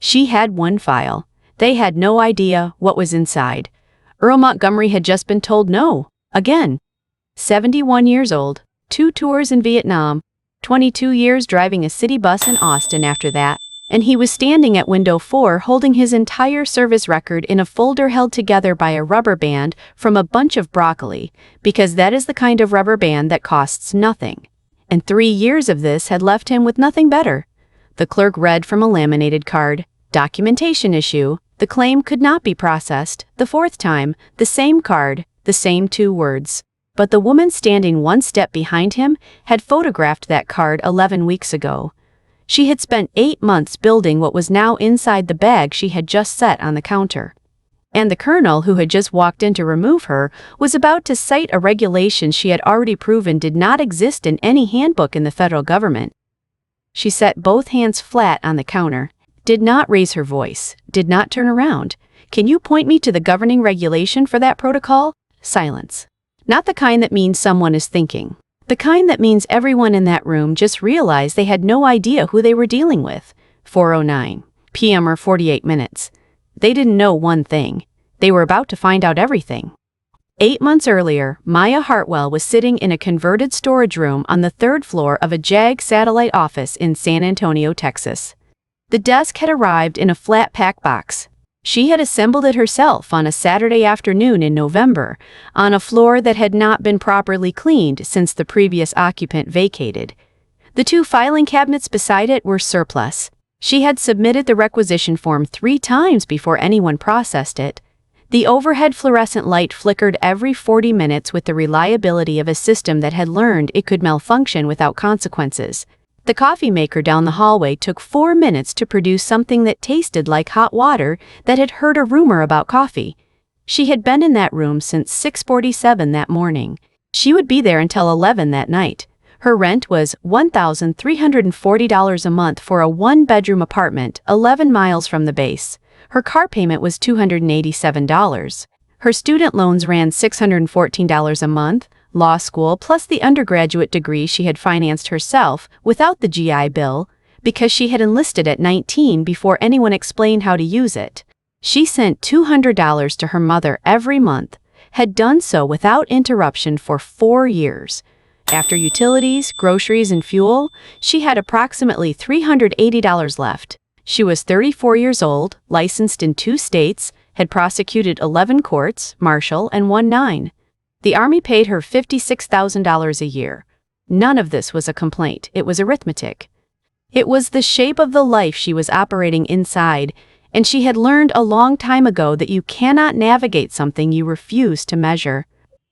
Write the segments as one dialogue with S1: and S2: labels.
S1: She had one file. They had no idea what was inside. Earl Montgomery had just been told no, again. 71 years old, 2 tours in Vietnam, 22 years driving a city bus in Austin after that, and he was standing at window 4 holding his entire service record in a folder held together by a rubber band from a bunch of broccoli, because that is the kind of rubber band that costs nothing. And 3 years of this had left him with nothing better. The clerk read from a laminated card, "Documentation issue. The claim could not be processed." The 4th time, the same card, the same 2 words. But the woman standing 1 step behind him had photographed that card 11 weeks ago. She had spent 8 months building what was now inside the bag she had just set on the counter. And the colonel who had just walked in to remove her was about to cite a regulation she had already proven did not exist in any handbook in the federal government. She set both hands flat on the counter, did not raise her voice, did not turn around. "Can you point me to the governing regulation for that protocol?" Silence. Not the kind that means someone is thinking. The kind that means everyone in that room just realized they had no idea who they were dealing with. 4:09 p.m. or 48 minutes. They didn't know one thing. They were about to find out everything. 8 months earlier, Maya Hartwell was sitting in a converted storage room on the 3rd floor of a JAG satellite office in San Antonio, Texas. The desk had arrived in a flat-pack box. She had assembled it herself on a Saturday afternoon in November, on a floor that had not been properly cleaned since the previous occupant vacated. The 2 filing cabinets beside it were surplus. She had submitted the requisition form 3 times before anyone processed it. The overhead fluorescent light flickered every 40 minutes with the reliability of a system that had learned it could malfunction without consequences. The coffee maker down the hallway took 4 minutes to produce something that tasted like hot water that had heard a rumor about coffee. She had been in that room since 6:47 that morning. She would be there until 11 that night. Her rent was $1,340 a month for a 1-bedroom apartment 11 miles from the base. Her car payment was $287. Her student loans ran $614 a month. Law school plus the undergraduate degree she had financed herself without the GI Bill, because she had enlisted at 19 before anyone explained how to use it. She sent $200 to her mother every month, had done so without interruption for 4 years. After utilities, groceries, and fuel, she had approximately $380 left. She was 34 years old, licensed in 2 states, had prosecuted 11 courts, martial, and won 9. The Army paid her $56,000 a year. None of this was a complaint, it was arithmetic. It was the shape of the life she was operating inside, and she had learned a long time ago that you cannot navigate something you refuse to measure.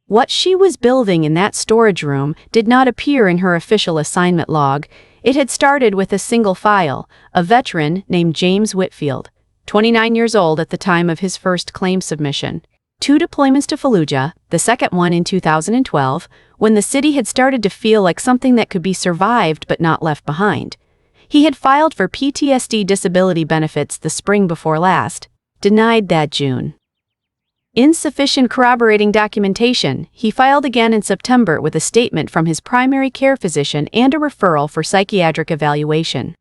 S1: What she was building in that storage room did not appear in her official assignment log. It had started with a single file, a veteran named James Whitfield, 29 years old at the time of his first claim submission. 2 deployments to Fallujah, the second one in 2012, when the city had started to feel like something that could be survived but not left behind. He had filed for PTSD disability benefits the spring before last, denied that June. Insufficient corroborating documentation. He filed again in September with a statement from his primary care physician and a referral for psychiatric evaluation.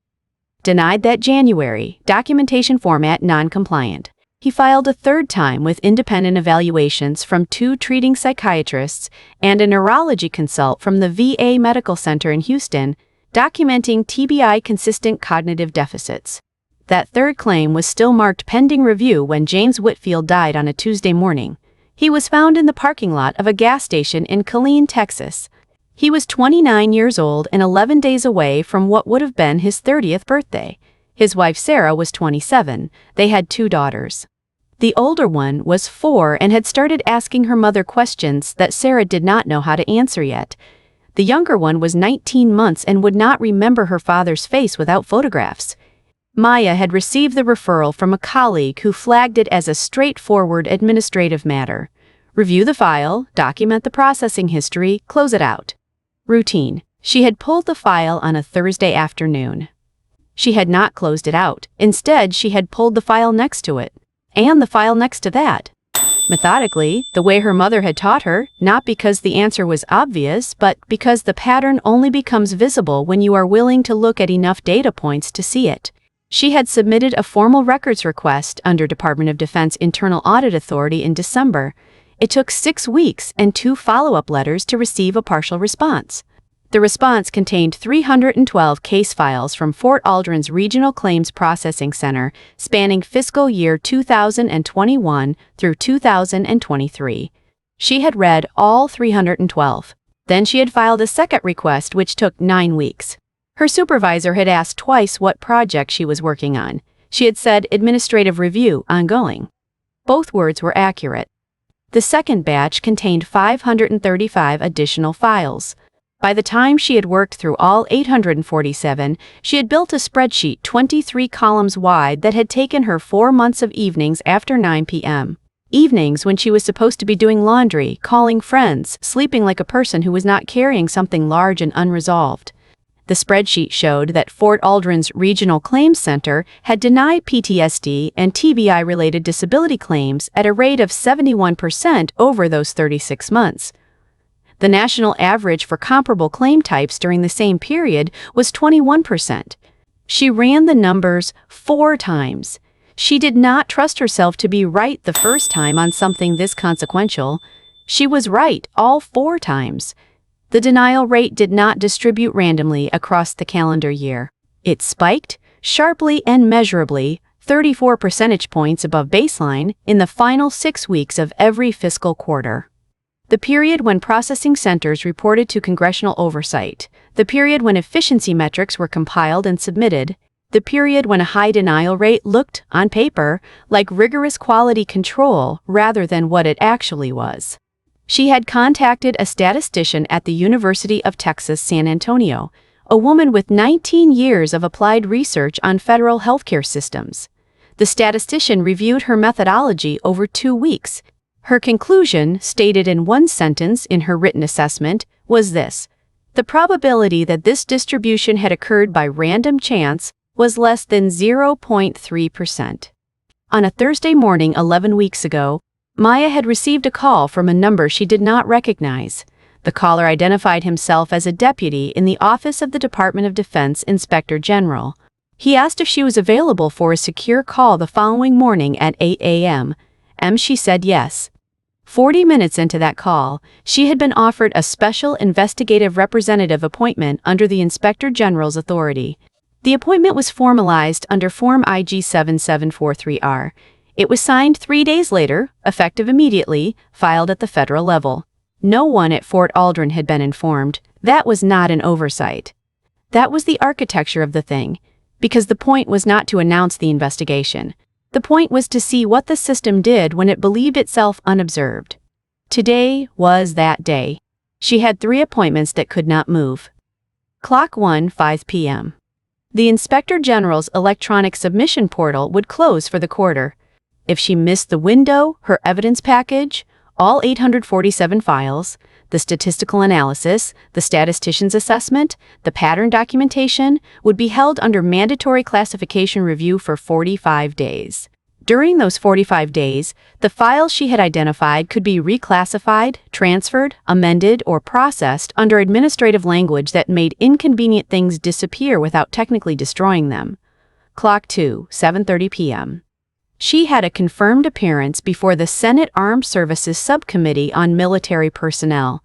S1: Denied that January, documentation format non-compliant. He filed a 3rd time with independent evaluations from 2 treating psychiatrists and a neurology consult from the VA Medical Center in Houston, documenting TBI consistent cognitive deficits. That 3rd claim was still marked pending review when James Whitfield died on a Tuesday morning. He was found in the parking lot of a gas station in Killeen, Texas. He was 29 years old and 11 days away from what would have been his 30th birthday. His wife Sarah was 27. They had 2 daughters. The older one was 4 and had started asking her mother questions that Sarah did not know how to answer yet. The younger one was 19 months and would not remember her father's face without photographs. Maya had received the referral from a colleague who flagged it as a straightforward administrative matter. Review the file, document the processing history, close it out. Routine. She had pulled the file on a Thursday afternoon. She had not closed it out. Instead, she had pulled the file next to it. And the file next to that. Methodically, the way her mother had taught her, not because the answer was obvious, but because the pattern only becomes visible when you are willing to look at enough data points to see it. She had submitted a formal records request under Department of Defense Internal Audit Authority in December. It took 6 weeks and 2 follow-up letters to receive a partial response. The response contained 312 case files from Fort Aldrin's Regional Claims Processing Center spanning fiscal year 2021 through 2023. She had read all 312. Then she had filed a second request, which took 9 weeks. Her supervisor had asked twice what project she was working on. She had said administrative review ongoing. Both words were accurate. The second batch contained 535 additional files. By the time she had worked through all 847, she had built a spreadsheet 23 columns wide that had taken her 4 months of evenings after 9 p.m. Evenings when she was supposed to be doing laundry, calling friends, sleeping like a person who was not carrying something large and unresolved. The spreadsheet showed that Fort Aldrin's Regional Claims Center had denied PTSD and TBI-related disability claims at a rate of 71% over those 36 months. The national average for comparable claim types during the same period was 21%. She ran the numbers 4 times. She did not trust herself to be right the first time on something this consequential. She was right all 4 times. The denial rate did not distribute randomly across the calendar year. It spiked, sharply and measurably, 34 percentage points above baseline, in the final 6 weeks of every fiscal quarter. The period when processing centers reported to congressional oversight, the period when efficiency metrics were compiled and submitted, the period when a high denial rate looked, on paper, like rigorous quality control rather than what it actually was. She had contacted a statistician at the University of Texas, San Antonio, a woman with 19 years of applied research on federal healthcare systems. The statistician reviewed her methodology over 2 weeks. Her conclusion, stated in one sentence in her written assessment, was this: the probability that this distribution had occurred by random chance was less than 0.3%. On a Thursday morning 11 weeks ago, Maya had received a call from a number she did not recognize. The caller identified himself as a deputy in the Office of the Department of Defense Inspector General. He asked if she was available for a secure call the following morning at 8 a.m. She said yes. 40 minutes into that call, she had been offered a special investigative representative appointment under the Inspector General's authority. The appointment was formalized under Form IG 7743R. It was signed 3 days later, effective immediately, filed at the federal level. No one at Fort Aldrin had been informed. That was not an oversight. That was the architecture of the thing, because the point was not to announce the investigation. The point was to see what the system did when it believed itself unobserved. Today was that day. She had 3 appointments that could not move. Clock 1, 5 p.m. The Inspector General's electronic submission portal would close for the quarter. If she missed the window, her evidence package, all 847 files, the statistical analysis, the statistician's assessment, the pattern documentation, would be held under mandatory classification review for 45 days. During those 45 days, the files she had identified could be reclassified, transferred, amended, or processed under administrative language that made inconvenient things disappear without technically destroying them. Clock 2, 7:30 p.m. She had a confirmed appearance before the Senate Armed Services Subcommittee on Military Personnel.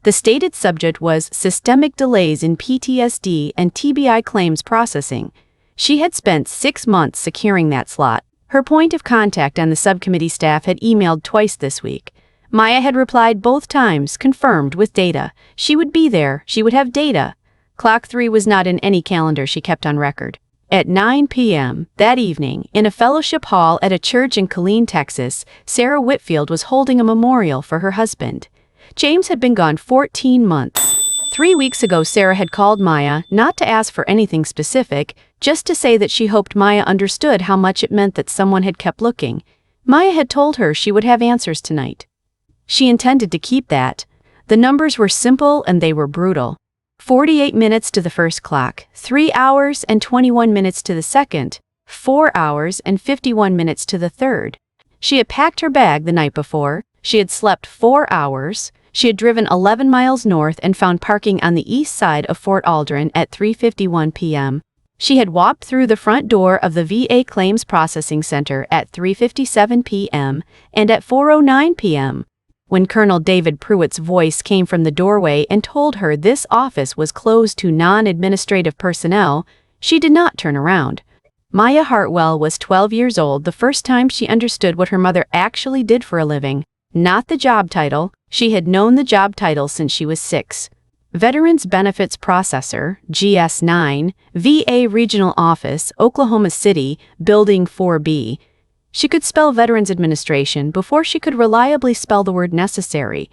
S1: The stated subject was systemic delays in PTSD and TBI claims processing. She had spent 6 months securing that slot. Her point of contact on the subcommittee staff had emailed twice this week. Maya had replied both times, confirmed with data. She would be there. She would have data. Clock 3 was not in any calendar she kept on record. At 9 p.m. that evening, in a fellowship hall at a church in Killeen, Texas, Sarah Whitfield was holding a memorial for her husband. James had been gone 14 months. 3 weeks ago, Sarah had called Maya, not to ask for anything specific, just to say that she hoped Maya understood how much it meant that someone had kept looking. Maya had told her she would have answers tonight. She intended to keep that. The numbers were simple and they were brutal. 48 minutes to the first clock, 3 hours and 21 minutes to the second, 4 hours and 51 minutes to the third. She had packed her bag the night before. She had slept 4 hours. She had driven 11 miles north and found parking on the east side of Fort Aldrin at 3:51 p.m. She had walked through the front door of the VA Claims Processing Center at 3:57 p.m. and at 4:09 p.m. when Colonel David Pruitt's voice came from the doorway and told her this office was closed to non-administrative personnel, she did not turn around. Maya Hartwell was 12 years old the first time she understood what her mother actually did for a living. Not the job title. She had known the job title since she was 6. Veterans Benefits Processor, GS9, VA Regional Office, Oklahoma City, Building 4B. She could spell Veterans Administration before she could reliably spell the word necessary.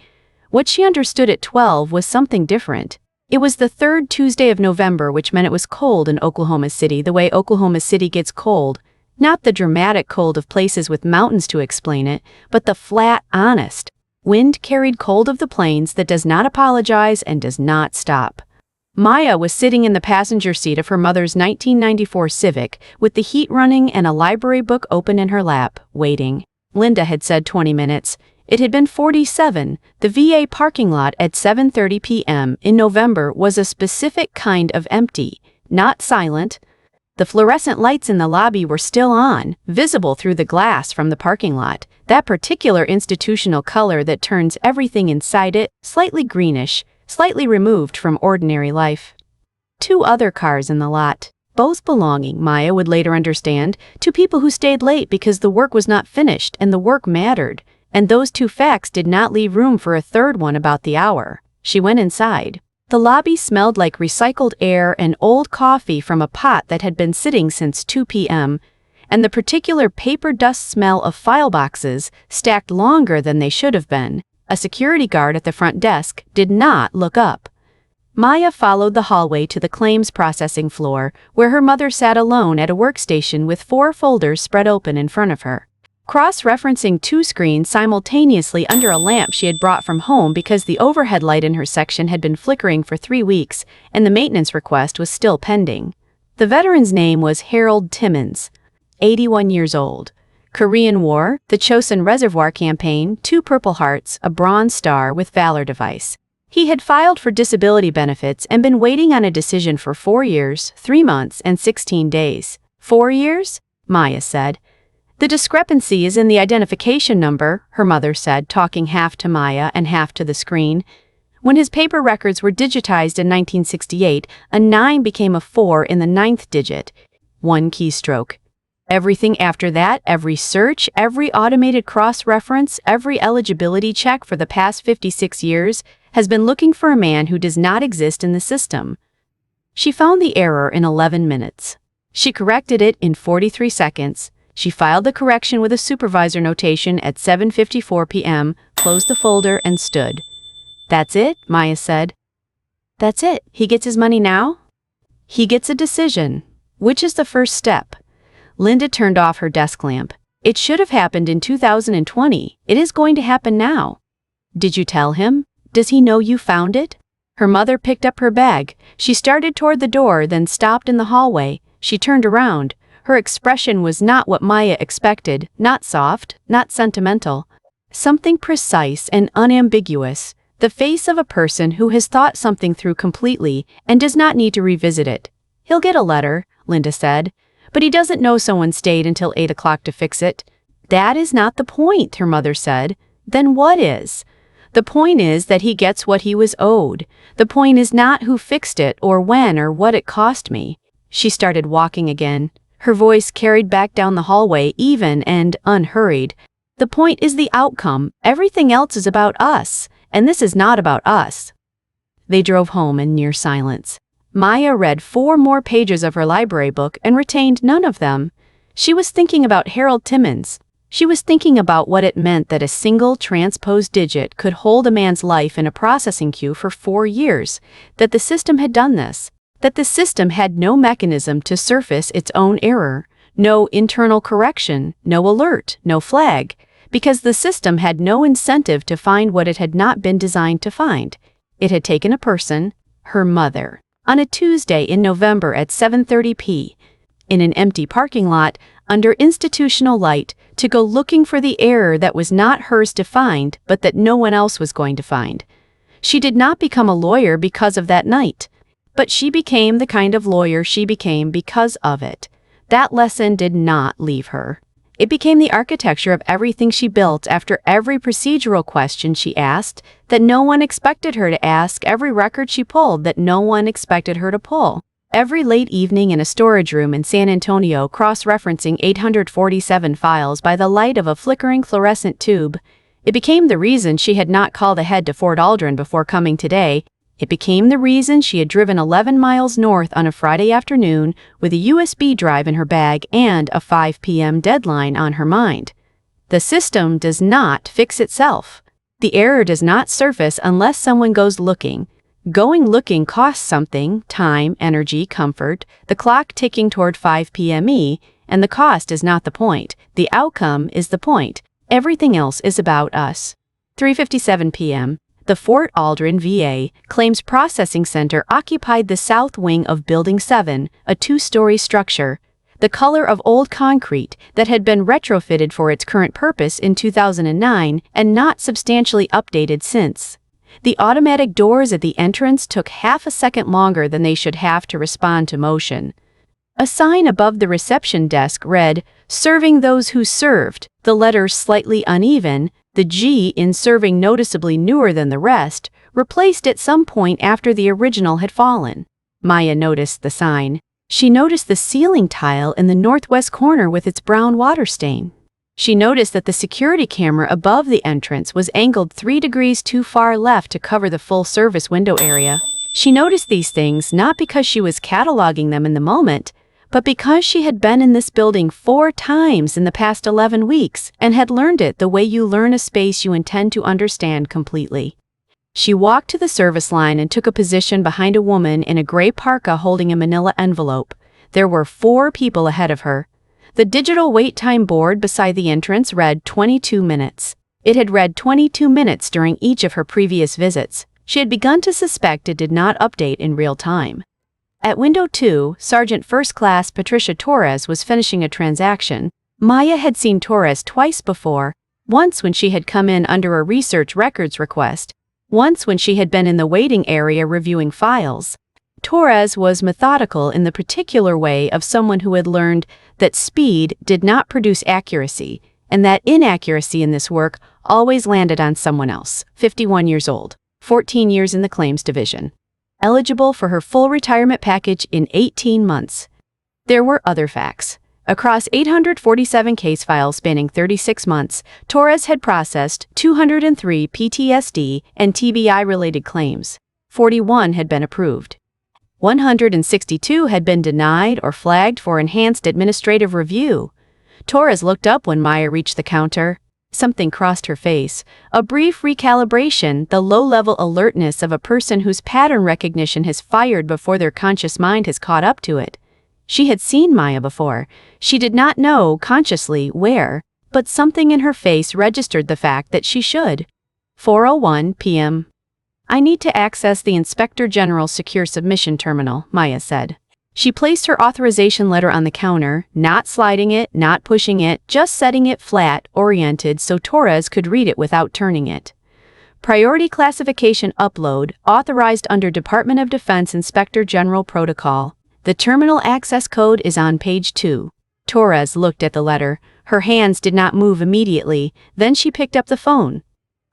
S1: What she understood at 12 was something different. It was the third Tuesday of November, which meant it was cold in Oklahoma City the way Oklahoma City gets cold. Not the dramatic cold of places with mountains to explain it, but the flat, honest, wind-carried cold of the plains that does not apologize and does not stop. Maya was sitting in the passenger seat of her mother's 1994 Civic with the heat running and a library book open in her lap, waiting. Linda had said 20 minutes. It had been 47. The VA parking lot at 7:30 p.m. in November was a specific kind of empty, not silent. The fluorescent lights in the lobby were still on, visible through the glass from the parking lot, that particular institutional color that turns everything inside it slightly greenish, slightly removed from ordinary life. 2 other cars in the lot, both belonging, Maya would later understand, to people who stayed late because the work was not finished and the work mattered, and those 2 facts did not leave room for a third one about the hour. She went inside. The lobby smelled like recycled air and old coffee from a pot that had been sitting since 2 p.m., and the particular paper dust smell of file boxes, stacked longer than they should have been. A security guard at the front desk did not look up. Maya followed the hallway to the claims processing floor, where her mother sat alone at a workstation with 4 folders spread open in front of her. Cross-referencing 2 screens simultaneously under a lamp she had brought from home because the overhead light in her section had been flickering for 3 weeks and the maintenance request was still pending. The veteran's name was Harold Timmons, 81 years old. Korean War, the Chosin Reservoir Campaign, 2 Purple Hearts, a Bronze Star with Valor device. He had filed for disability benefits and been waiting on a decision for 4 years, 3 months, and 16 days. 4 years? Maya said. The discrepancy is in the identification number, her mother said, talking half to Maya and half to the screen. When his paper records were digitized in 1968, a 9 became a 4 in the 9th digit. 1 keystroke. Everything after that, every search, every automated cross-reference, every eligibility check for the past 56 years has been looking for a man who does not exist in the system. She found the error in 11 minutes. She corrected it in 43 seconds. She filed the correction with a supervisor notation at 7:54 p.m., closed the folder, and stood. "That's it," Maya said. "That's it. He gets his money now?" "He gets a decision." "Which is the first step?" Linda turned off her desk lamp. "It should have happened in 2020. It is going to happen now." "Did you tell him? Does he know you found it?" Her mother picked up her bag. She started toward the door, then stopped in the hallway. She turned around. Her expression was not what Maya expected, not soft, not sentimental. Something precise and unambiguous, the face of a person who has thought something through completely and does not need to revisit it. "He'll get a letter," Linda said, "but he doesn't know someone stayed until 8 o'clock to fix it." "That is not the point," her mother said. "Then what is?" "The point is that he gets what he was owed. The point is not who fixed it or when or what it cost me." She started walking again. Her voice carried back down the hallway, even and unhurried. "The point is the outcome. Everything else is about us, and this is not about us." They drove home in near silence. Maya read 4 more pages of her library book and retained none of them. She was thinking about Harold Timmons. She was thinking about what it meant that a single transposed digit could hold a man's life in a processing queue for 4 years, that the system had done this. That the system had no mechanism to surface its own error, no internal correction, no alert, no flag, because the system had no incentive to find what it had not been designed to find. It had taken a person, her mother, on a Tuesday in November at 7:30 p.m., in an empty parking lot, under institutional light, to go looking for the error that was not hers to find, but that no one else was going to find. She did not become a lawyer because of that night. But she became the kind of lawyer she became because of it. That lesson did not leave her. It became the architecture of everything she built after every procedural question she asked that no one expected her to ask, every record she pulled that no one expected her to pull. Every late evening in a storage room in San Antonio cross-referencing 847 files by the light of a flickering fluorescent tube. It became the reason she had not called ahead to Fort Aldrin before coming today. It became the reason she had driven 11 miles north on a Friday afternoon with a USB drive in her bag and a 5 p.m. deadline on her mind. The system does not fix itself. The error does not surface unless someone goes looking. Going looking costs something: time, energy, comfort, the clock ticking toward 5 p.m. and the cost is not the point. The outcome is the point. Everything else is about us. 3:57 p.m. The Fort Aldrin VA Claims Processing Center occupied the south wing of Building 7, a two-story structure, the color of old concrete that had been retrofitted for its current purpose in 2009 and not substantially updated since. The automatic doors at the entrance took half a second longer than they should have to respond to motion. A sign above the reception desk read, "Serving those who served," the letters slightly uneven, the G in serving noticeably newer than the rest, replaced at some point after the original had fallen. Maya noticed the sign. She noticed the ceiling tile in the northwest corner with its brown water stain. She noticed that the security camera above the entrance was angled 3 degrees too far left to cover the full service window area. She noticed these things not because she was cataloging them in the moment, but because she had been in this building 4 times in the past 11 weeks and had learned it the way you learn a space you intend to understand completely. She walked to the service line and took a position behind a woman in a gray parka holding a manila envelope. There were 4 people ahead of her. The digital wait time board beside the entrance read 22 minutes. It had read 22 minutes during each of her previous visits. She had begun to suspect it did not update in real time. At window 2, Sergeant First Class Patricia Torres was finishing a transaction. Maya had seen Torres twice before, once when she had come in under a research records request, once when she had been in the waiting area reviewing files. Torres was methodical in the particular way of someone who had learned that speed did not produce accuracy, and that inaccuracy in this work always landed on someone else. 51 years old, 14 years in the claims division. Eligible for her full retirement package in 18 months. There were other facts. Across 847 case files spanning 36 months, Torres had processed 203 PTSD and TBI-related claims. 41 had been approved. 162 had been denied or flagged for enhanced administrative review. Torres looked up when Maya reached the counter. Something crossed her face. A brief recalibration, the low-level alertness of a person whose pattern recognition has fired before their conscious mind has caught up to it. She had seen Maya before. She did not know, consciously, where, but something in her face registered the fact that she should. 4:01 p.m. "I need to access the Inspector General's secure submission terminal," Maya said. She placed her authorization letter on the counter, not sliding it, not pushing it, just setting it flat, oriented so Torres could read it without turning it. Priority classification upload, authorized under Department of Defense Inspector General Protocol. The terminal access code is on page 2. Torres looked at the letter. Her hands did not move immediately, then she picked up the phone.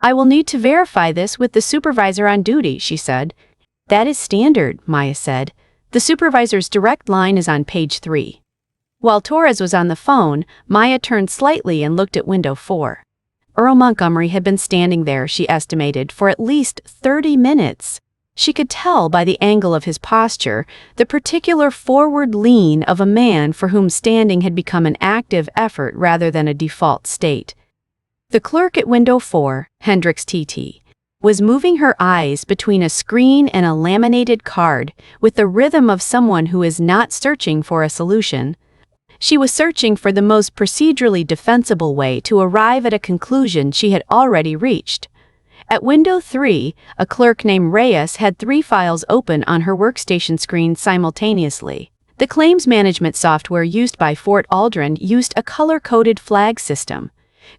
S1: "I will need to verify this with the supervisor on duty," she said. "That is standard," Maya said. The supervisor's direct line is on page 3. While Torres was on the phone, Maya turned slightly and looked at window 4. Earl Montgomery had been standing there, she estimated, for at least 30 minutes. She could tell by the angle of his posture, the particular forward lean of a man for whom standing had become an active effort rather than a default state. The clerk at window 4, Hendricks TT, was moving her eyes between a screen and a laminated card with the rhythm of someone who is not searching for a solution. She was searching for the most procedurally defensible way to arrive at a conclusion she had already reached. At window 3, a clerk named Reyes had 3 files open on her workstation screen simultaneously. The claims management software used by Fort Aldrin used a color-coded flag system.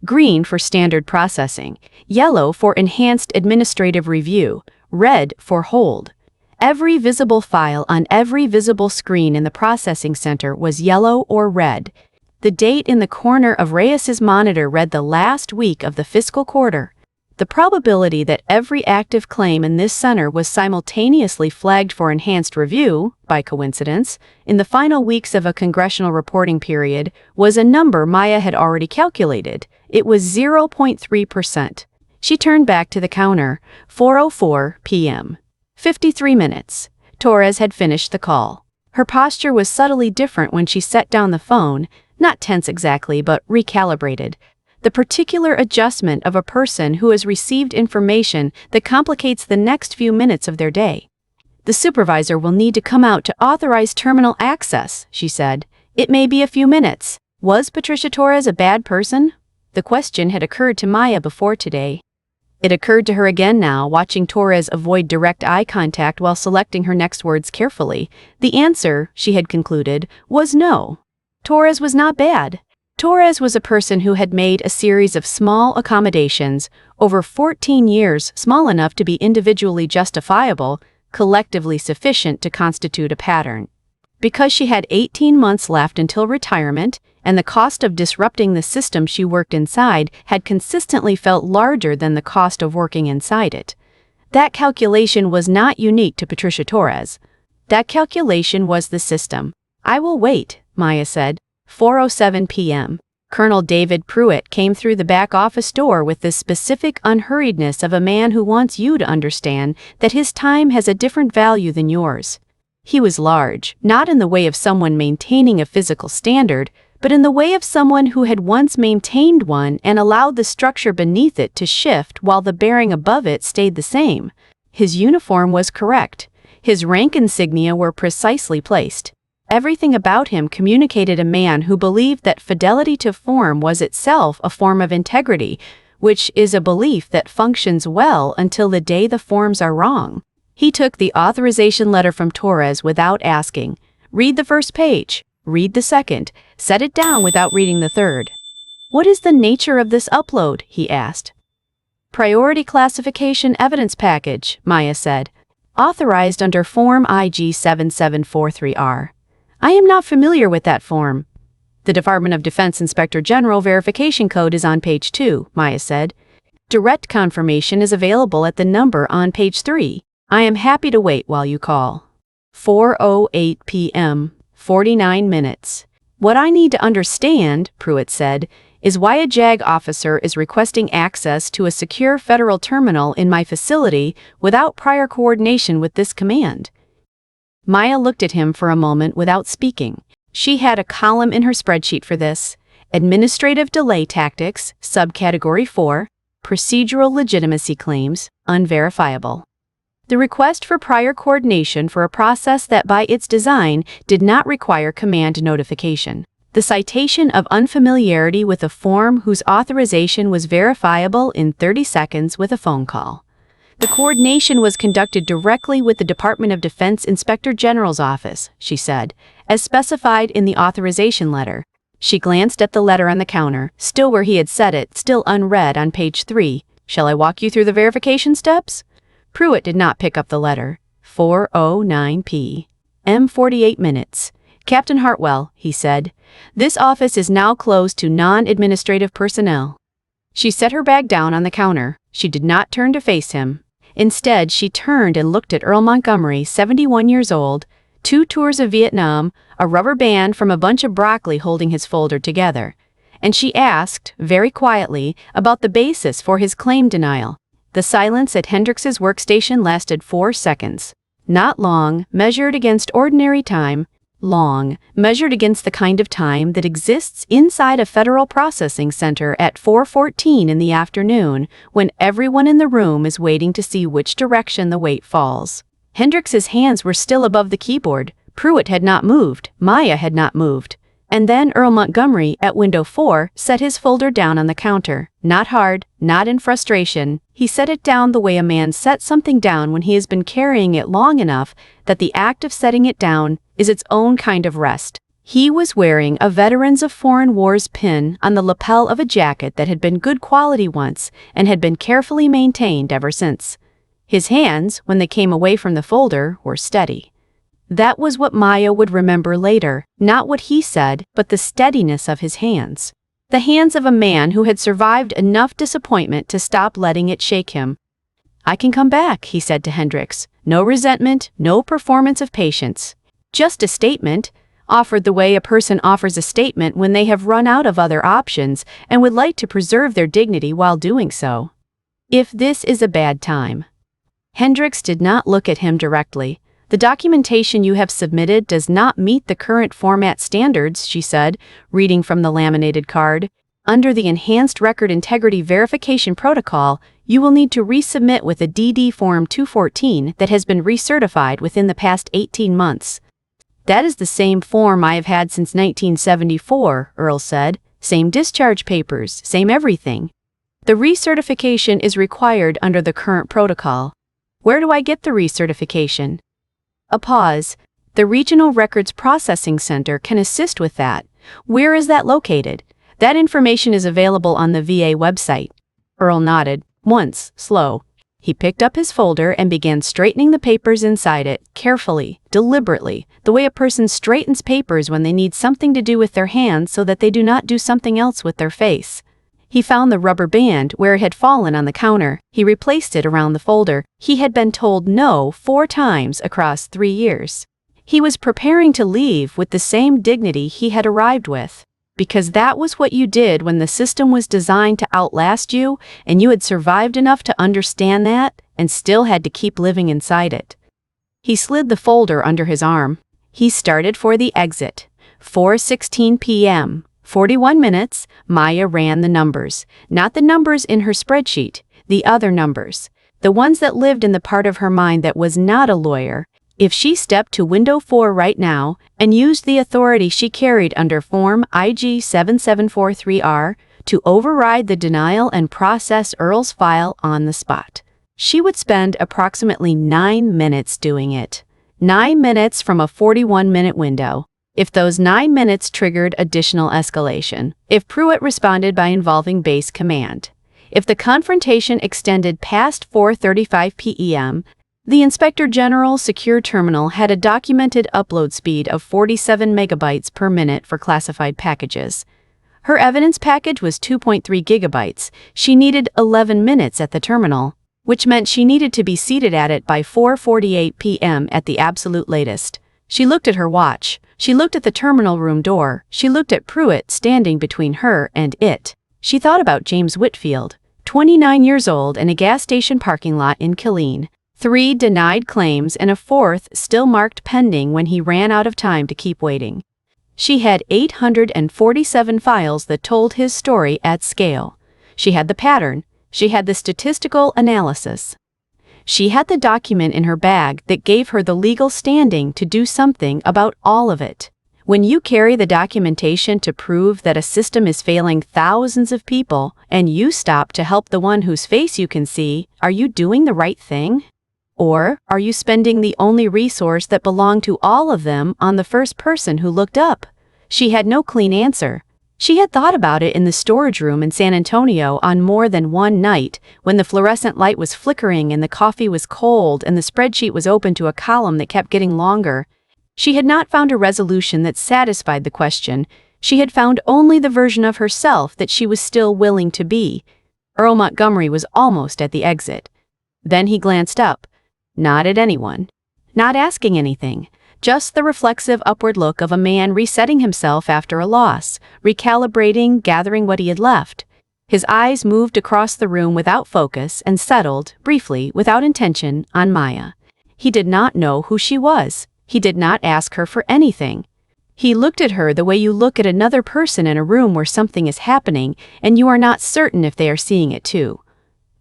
S1: Green for standard processing, yellow for enhanced administrative review, red for hold. Every visible file on every visible screen in the processing center was yellow or red. The date in the corner of Reyes's monitor read the last week of the fiscal quarter. The probability that every active claim in this center was simultaneously flagged for enhanced review, by coincidence, in the final weeks of a congressional reporting period was a number Maya had already calculated. It was 0.3%. She turned back to the counter. 4:04 p.m. 53 minutes. Torres had finished the call. Her posture was subtly different when she set down the phone, not tense exactly, but recalibrated. The particular adjustment of a person who has received information that complicates the next few minutes of their day. The supervisor will need to come out to authorize terminal access, she said. It may be a few minutes. Was Patricia Torres a bad person? The question had occurred to Maya before today. It occurred to her again now, watching Torres avoid direct eye contact while selecting her next words carefully. The answer, she had concluded, was no. Torres was not bad. Torres was a person who had made a series of small accommodations over 14 years, small enough to be individually justifiable, collectively sufficient to constitute a pattern. Because she had 18 months left until retirement, and the cost of disrupting the system she worked inside had consistently felt larger than the cost of working inside it. That calculation was not unique to Patricia Torres. That calculation was the system. I will wait, Maya said. 4:07 p.m. Colonel David Pruitt came through the back office door with the specific unhurriedness of a man who wants you to understand that his time has a different value than yours. He was large, not in the way of someone maintaining a physical standard, but in the way of someone who had once maintained one and allowed the structure beneath it to shift while the bearing above it stayed the same. His uniform was correct. His rank insignia were precisely placed. Everything about him communicated a man who believed that fidelity to form was itself a form of integrity, which is a belief that functions well until the day the forms are wrong. He took the authorization letter from Torres without asking. Read the first page. Read the second. Set it down without reading the third. What is the nature of this upload? He asked. Priority Classification Evidence Package, Maya said. Authorized under Form IG 7743R. I am not familiar with that form. The Department of Defense Inspector General verification code is on page 2, Maya said. Direct confirmation is available at the number on page 3. I am happy to wait while you call. 4:08 p.m. 49 minutes. What I need to understand, Pruitt said, is why a JAG officer is requesting access to a secure federal terminal in my facility without prior coordination with this command. Maya looked at him for a moment without speaking. She had a column in her spreadsheet for this. Administrative delay tactics, subcategory 4, procedural legitimacy claims, unverifiable. The request for prior coordination for a process that by its design did not require command notification. The citation of unfamiliarity with a form whose authorization was verifiable in 30 seconds with a phone call. The coordination was conducted directly with the Department of Defense Inspector General's office, she said, as specified in the authorization letter. She glanced at the letter on the counter, still where he had set it, still unread on page 3. Shall I walk you through the verification steps? Pruitt did not pick up the letter. 4:09 p.m. 48 minutes. Captain Hartwell, he said, this office is now closed to non-administrative personnel. She set her bag down on the counter. She did not turn to face him. Instead, she turned and looked at Earl Montgomery, 71 years old, 2 tours of Vietnam, a rubber band from a bunch of broccoli holding his folder together. And she asked, very quietly, about the basis for his claim denial. The silence at Hendrix's workstation lasted 4 seconds. Not long, measured against ordinary time. Long, measured against the kind of time that exists inside a federal processing center at 4:14 in the afternoon, when everyone in the room is waiting to see which direction the weight falls. Hendrix's hands were still above the keyboard. Pruitt had not moved. Maya had not moved. And then Earl Montgomery, at window 4, set his folder down on the counter. Not hard, not in frustration. He set it down the way a man sets something down when he has been carrying it long enough that the act of setting it down is its own kind of rest. He was wearing a Veterans of Foreign Wars pin on the lapel of a jacket that had been good quality once and had been carefully maintained ever since. His hands, when they came away from the folder, were steady. That was what Maya would remember later, not what he said, but the steadiness of his hands. The hands of a man who had survived enough disappointment to stop letting it shake him. "I can come back," he said to Hendricks. "No resentment, no performance of patience. Just a statement, offered the way a person offers a statement when they have run out of other options and would like to preserve their dignity while doing so. If this is a bad time." Hendricks did not look at him directly. "The documentation you have submitted does not meet the current format standards," she said, reading from the laminated card. "Under the Enhanced Record Integrity Verification Protocol, you will need to resubmit with a DD Form 214 that has been recertified within the past 18 months. "That is the same form I have had since 1974, Earl said. "Same discharge papers, same everything. The recertification is required under the current protocol." "Where do I get the recertification?" A pause. "The Regional Records Processing Center can assist with that." "Where is that located?" "That information is available on the VA website." Earl nodded, once, slow. He picked up his folder and began straightening the papers inside it, carefully, deliberately, the way a person straightens papers when they need something to do with their hands so that they do not do something else with their face. He found the rubber band where it had fallen on the counter. He replaced it around the folder. He had been told no 4 times across 3 years. He was preparing to leave with the same dignity he had arrived with, because that was what you did when the system was designed to outlast you, and you had survived enough to understand that and still had to keep living inside it. He slid the folder under his arm. He started for the exit. 4:16 p.m. 41 minutes, Maya ran the numbers. Not the numbers in her spreadsheet, the other numbers. The ones that lived in the part of her mind that was not a lawyer. If she stepped to window 4 right now and used the authority she carried under Form IG 7743R to override the denial and process Earl's file on the spot, she would spend approximately 9 minutes doing it. 9 minutes from a 41-minute window. If those 9 minutes triggered additional escalation, if Pruitt responded by involving base command, if the confrontation extended past 4:35 p.m., the Inspector General's secure terminal had a documented upload speed of 47 megabytes per minute for classified packages. Her evidence package was 2.3 gigabytes. She needed 11 minutes at the terminal, which meant she needed to be seated at it by 4:48 p.m. at the absolute latest. She looked at her watch. She looked at the terminal room door. She looked at Pruitt standing between her and it. She thought about James Whitfield, 29 years old, in a gas station parking lot in Killeen. 3 denied claims and a 4th still marked pending when he ran out of time to keep waiting. She had 847 files that told his story at scale. She had the pattern. She had the statistical analysis. She had the document in her bag that gave her the legal standing to do something about all of it. When you carry the documentation to prove that a system is failing thousands of people and you stop to help the one whose face you can see, are you doing the right thing? Or are you spending the only resource that belonged to all of them on the first person who looked up? She had no clean answer. She had thought about it in the storage room in San Antonio on more than one night, when the fluorescent light was flickering and the coffee was cold and the spreadsheet was open to a column that kept getting longer. She had not found a resolution that satisfied the question. She had found only the version of herself that she was still willing to be. Earl Montgomery was almost at the exit. Then he glanced up. Not at anyone. Not asking anything. Just the reflexive upward look of a man resetting himself after a loss, recalibrating, gathering what he had left. His eyes moved across the room without focus and settled, briefly, without intention, on Maya. He did not know who she was. He did not ask her for anything. He looked at her the way you look at another person in a room where something is happening and you are not certain if they are seeing it too.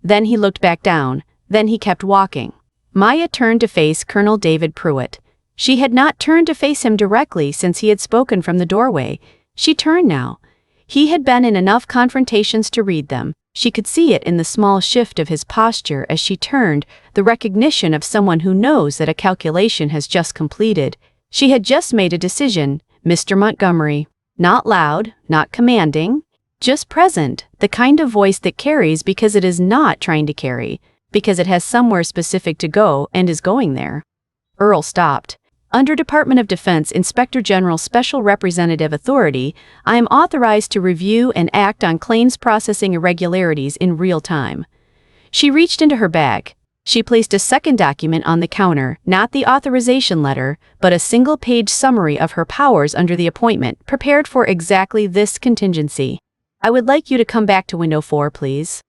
S1: Then he looked back down. Then he kept walking. Maya turned to face Colonel David Pruitt. She had not turned to face him directly since he had spoken from the doorway. She turned now. He had been in enough confrontations to read them. She could see it in the small shift of his posture as she turned, the recognition of someone who knows that a calculation has just completed. She had just made a decision, Mr. Montgomery. Not loud, not commanding, just present, the kind of voice that carries because it is not trying to carry. Because it has somewhere specific to go and is going there. Earl stopped. Under Department of Defense Inspector General Special Representative Authority, I am authorized to review and act on claims processing irregularities in real time. She reached into her bag. She placed a second document on the counter, not the authorization letter, but a single-page summary of her powers under the appointment, prepared for exactly this contingency. I would like you to come back to window 4, please.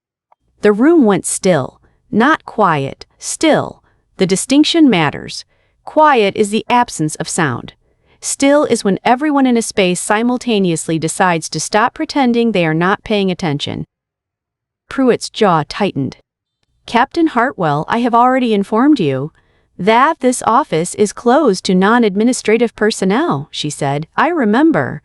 S1: The room went still. Not quiet, still. The distinction matters. Quiet is the absence of sound. Still is when everyone in a space simultaneously decides to stop pretending they are not paying attention. Pruitt's jaw tightened. Captain Hartwell, I have already informed you that this office is closed to non-administrative personnel, she said. I remember.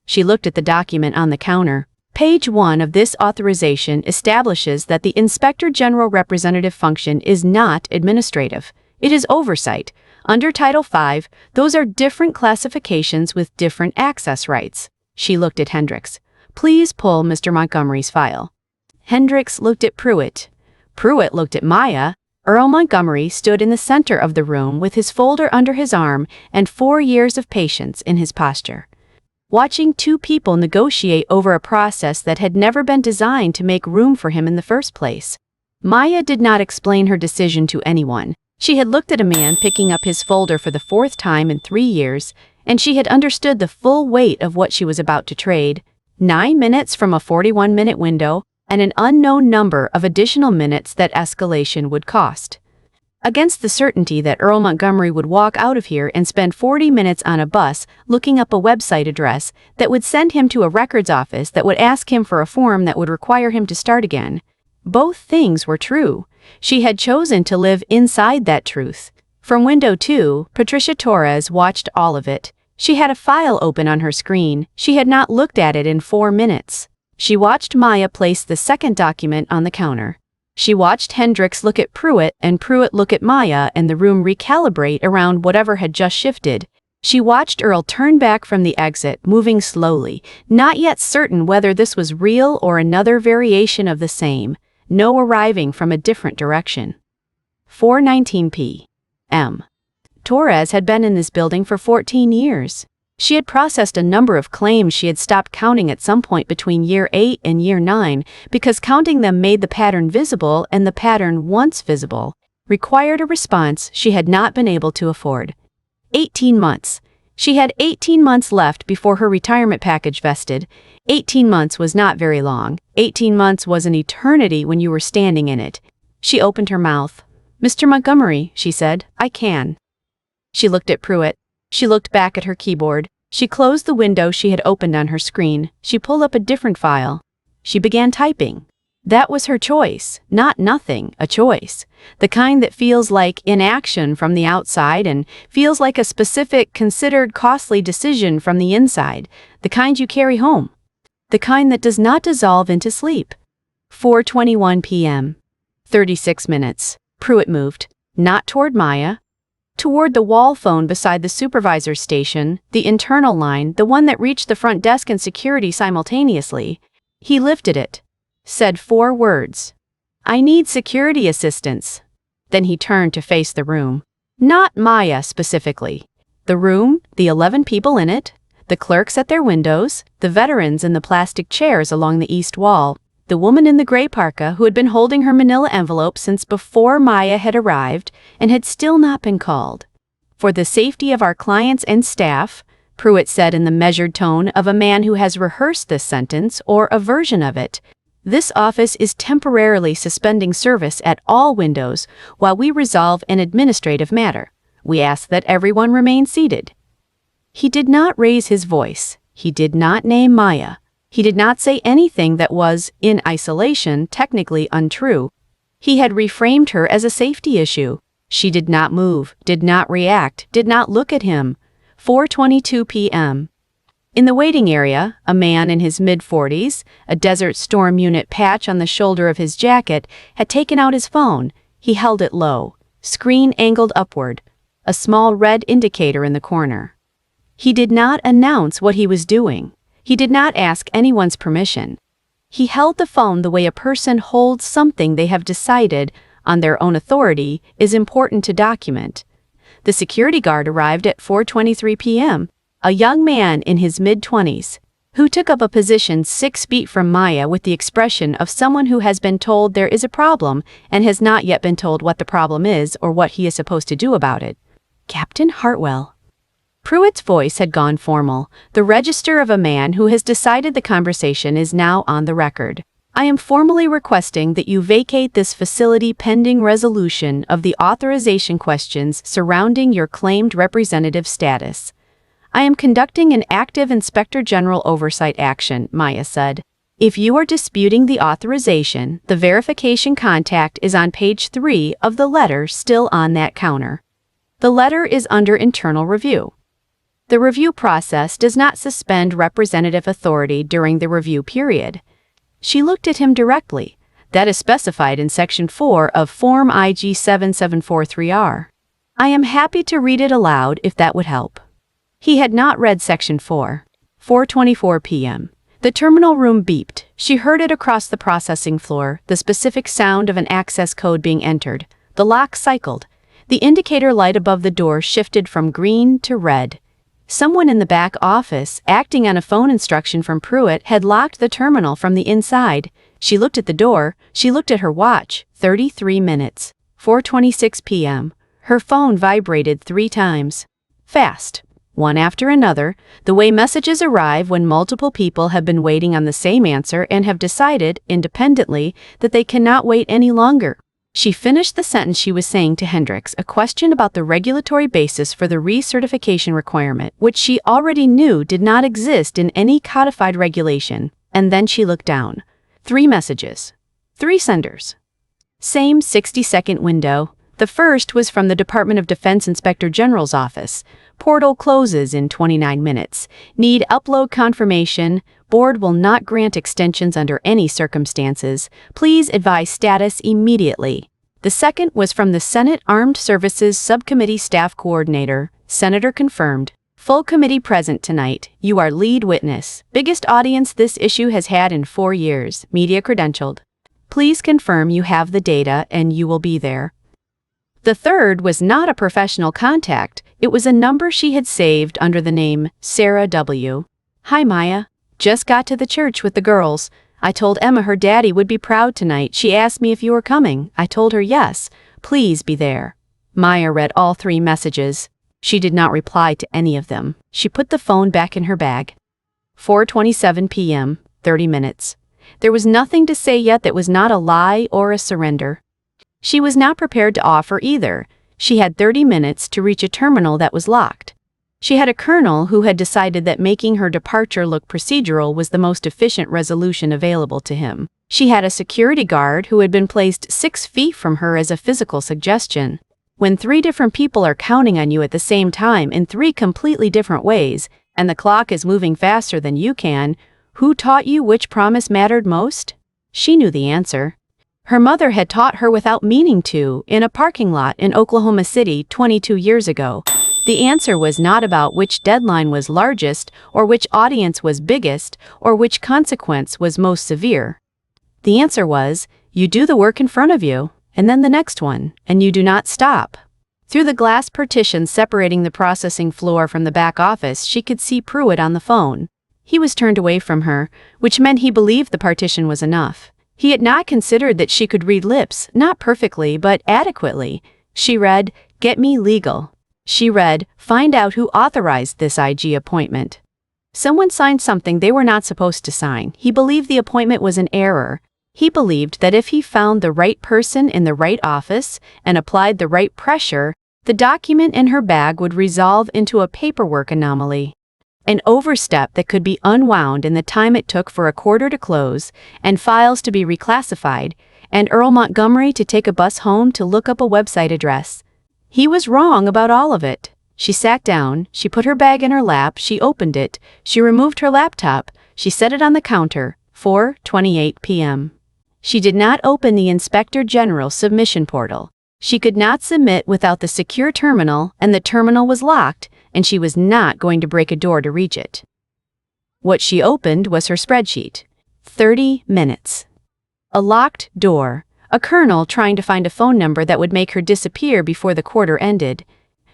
S1: She looked at the document on the counter. Page 1 of this authorization establishes that the Inspector General representative function is not administrative. It is oversight. Under Title V, those are different classifications with different access rights. She looked at Hendricks. Please pull Mr. Montgomery's file. Hendricks looked at Pruitt. Pruitt looked at Maya. Earl Montgomery stood in the center of the room with his folder under his arm and 4 years of patience in his posture. Watching two people negotiate over a process that had never been designed to make room for him in the first place. Maya did not explain her decision to anyone. She had looked at a man picking up his folder for the 4th time in 3 years, and she had understood the full weight of what she was about to trade. 9 minutes from a 41-minute window, and an unknown number of additional minutes that escalation would cost. Against the certainty that Earl Montgomery would walk out of here and spend 40 minutes on a bus looking up a website address that would send him to a records office that would ask him for a form that would require him to start again. Both things were true. She had chosen to live inside that truth. From window 2, Patricia Torres watched all of it. She had a file open on her screen. She had not looked at it in 4 minutes. She watched Maya place the second document on the counter. She watched Hendricks look at Pruitt and Pruitt look at Maya and the room recalibrate around whatever had just shifted. She watched Earl turn back from the exit, moving slowly, not yet certain whether this was real or another variation of the same, no arriving from a different direction. 4:19 p.m. Torres had been in this building for 14 years. She had processed a number of claims she had stopped counting at some point between year 8 and year 9 because counting them made the pattern visible, and the pattern, once visible, required a response she had not been able to afford. 18 months. She had 18 months left before her retirement package vested. 18 months was not very long. 18 months was an eternity when you were standing in it. She opened her mouth. Mr. Montgomery, she said, I can. She looked at Pruitt. She looked back at her keyboard. She closed the window she had opened on her screen. She pulled up a different file. She began typing. That was her choice, not nothing, a choice. The kind that feels like inaction from the outside and feels like a specific, considered, costly decision from the inside. The kind you carry home. The kind that does not dissolve into sleep. 4:21 p.m. 36 minutes. Pruitt moved. Not toward Maya. Toward the wall phone beside the supervisor's station, the internal line, the one that reached the front desk and security simultaneously. He lifted it. Said 4 words. I need security assistance. Then he turned to face the room. Not Maya specifically. The room, the 11 people in it, the clerks at their windows, the veterans in the plastic chairs along the east wall, the woman in the gray parka who had been holding her manila envelope since before Maya had arrived and had still not been called. For the safety of our clients and staff, Pruitt said in the measured tone of a man who has rehearsed this sentence or a version of it, this office is temporarily suspending service at all windows while we resolve an administrative matter. We ask that everyone remain seated. He did not raise his voice. He did not name Maya. He did not say anything that was, in isolation, technically untrue. He had reframed her as a safety issue. She did not move, did not react, did not look at him. 4:22 p.m. In the waiting area, a man in his mid-40s, a Desert Storm unit patch on the shoulder of his jacket, had taken out his phone. He held it low, screen angled upward, a small red indicator in the corner. He did not announce what he was doing. He did not ask anyone's permission. He held the phone the way a person holds something they have decided, on their own authority is important to document. The security guard arrived at 4:23 p.m., a young man in his mid-20s, who took up a position 6 feet from Maya with the expression of someone who has been told there is a problem and has not yet been told what the problem is or what he is supposed to do about it. Captain Hartwell. Pruitt's voice had gone formal, the register of a man who has decided the conversation is now on the record. I am formally requesting that you vacate this facility pending resolution of the authorization questions surrounding your claimed representative status. I am conducting an active Inspector General oversight action, Maya said. If you are disputing the authorization, the verification contact is on page 3 of the letter still on that counter. The letter is under internal review. The review process does not suspend representative authority during the review period. She looked at him directly. That is specified in Section 4 of Form IG 7743R. I am happy to read it aloud if that would help. He had not read Section 4. 4:24 p.m. The terminal room beeped. She heard it across the processing floor, the specific sound of an access code being entered. The lock cycled. The indicator light above the door shifted from green to red. Someone in the back office, acting on a phone instruction from Pruitt, had locked the terminal from the inside. She looked at the door. She looked at her watch. 33 minutes. 4:26 p.m. Her phone vibrated 3 times. Fast. One after another, the way messages arrive when multiple people have been waiting on the same answer and have decided, independently, that they cannot wait any longer. She finished the sentence she was saying to Hendricks, a question about the regulatory basis for the recertification requirement, which she already knew did not exist in any codified regulation, and then she looked down. 3 messages. 3 senders. Same 60-second window. The first was from the Department of Defense Inspector General's office. Portal closes in 29 minutes. Need upload confirmation. Board will not grant extensions under any circumstances. Please advise status immediately. The second was from the Senate Armed Services Subcommittee Staff Coordinator. Senator confirmed. Full committee present tonight. You are lead witness. Biggest audience this issue has had in 4 years. Media credentialed. Please confirm you have the data and you will be there. The third was not a professional contact. It was a number she had saved under the name Sarah W. Hi Maya. Just got to the church with the girls. I told Emma her daddy would be proud tonight. She asked me if you were coming. I told her yes. Please be there. Maya read all 3 messages. She did not reply to any of them. She put the phone back in her bag. 4:27 p.m., 30 minutes. There was nothing to say yet that was not a lie or a surrender. She was not prepared to offer either. She had 30 minutes to reach a terminal that was locked. She had a colonel who had decided that making her departure look procedural was the most efficient resolution available to him. She had a security guard who had been placed 6 feet from her as a physical suggestion. When 3 different people are counting on you at the same time in 3 completely different ways, and the clock is moving faster than you can, who taught you which promise mattered most? She knew the answer. Her mother had taught her without meaning to, in a parking lot in Oklahoma City 22 years ago. The answer was not about which deadline was largest, or which audience was biggest, or which consequence was most severe. The answer was, you do the work in front of you, and then the next one, and you do not stop. Through the glass partition separating the processing floor from the back office, she could see Pruitt on the phone. He was turned away from her, which meant he believed the partition was enough. He had not considered that she could read lips, not perfectly, but adequately. She read, "Get me legal." She read, "Find out who authorized this IG appointment." Someone signed something they were not supposed to sign. He believed the appointment was an error. He believed that if he found the right person in the right office and applied the right pressure, the document in her bag would resolve into a paperwork anomaly. An overstep that could be unwound in the time it took for a quarter to close, and files to be reclassified, and Earl Montgomery to take a bus home to look up a website address. He was wrong about all of it. She sat down, she put her bag in her lap, she opened it, she removed her laptop, she set it on the counter, 4:28 p.m. She did not open the Inspector General submission portal. She could not submit without the secure terminal, and the terminal was locked, and she was not going to break a door to reach it. What she opened was her spreadsheet. 30 minutes. A locked door. a colonel trying to find a phone number that would make her disappear before the quarter ended.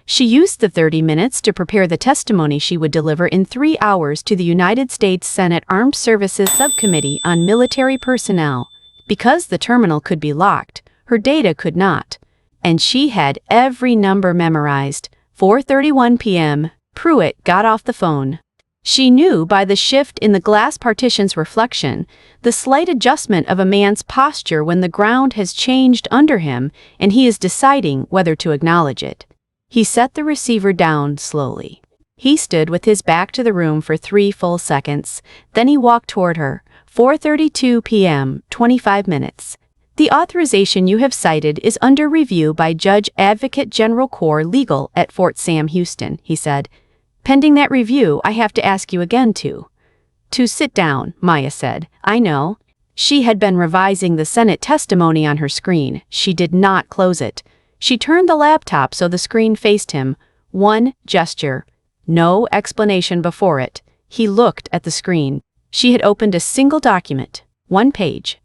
S1: She used the 30 minutes to prepare the testimony she would deliver in 3 hours to the United States Senate Armed Services Subcommittee on Military Personnel. Because the terminal could be locked, her data could not. And she had every number memorized. 4:31 p.m., Pruitt got off the phone. She knew by the shift in the glass partition's reflection, the slight adjustment of a man's posture when the ground has changed under him and he is deciding whether to acknowledge it. He set the receiver down slowly. He stood with his back to the room for 3 full seconds. Then he walked toward her. 4:32 p.m., 25 minutes. The authorization you have cited is under review by Judge Advocate General Corps Legal at Fort Sam Houston, he said. Pending that review, I have to ask you again to sit down, Maya said. I know. She had been revising the Senate testimony on her screen. She did not close it. She turned the laptop so the screen faced him. One gesture. No explanation before it. He looked at the screen. She had opened a single document. 1 page.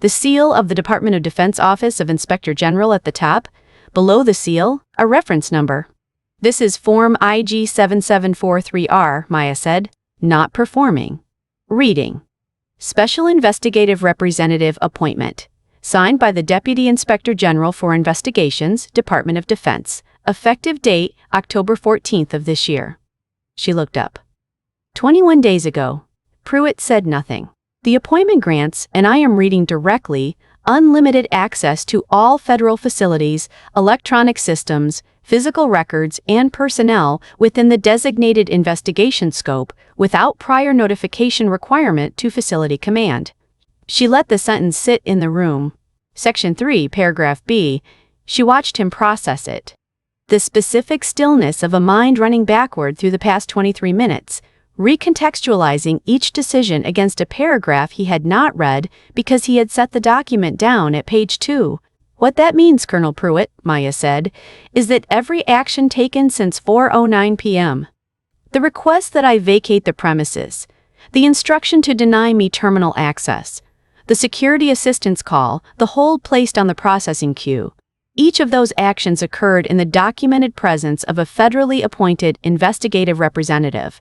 S1: The seal of the Department of Defense Office of Inspector General at the top. Below the seal, a reference number. This is Form IG 7743R, Maya said. Not performing. Reading. Special Investigative Representative Appointment. Signed by the Deputy Inspector General for Investigations, Department of Defense. Effective date, October 14th of this year. She looked up. 21 days ago. Pruitt said nothing. The appointment grants, and I am reading directly, unlimited access to all federal facilities, electronic systems, physical records, and personnel within the designated investigation scope without prior notification requirement to facility command. She let the sentence sit in the room. Section 3, paragraph B. She watched him process it. The specific stillness of a mind running backward through the past 23 minutes, recontextualizing each decision against a paragraph he had not read because he had set the document down at page 2. What that means, Colonel Pruitt, Maya said, is that every action taken since 4:09 p.m. The request that I vacate the premises, the instruction to deny me terminal access, the security assistance call, the hold placed on the processing queue, each of those actions occurred in the documented presence of a federally appointed investigative representative.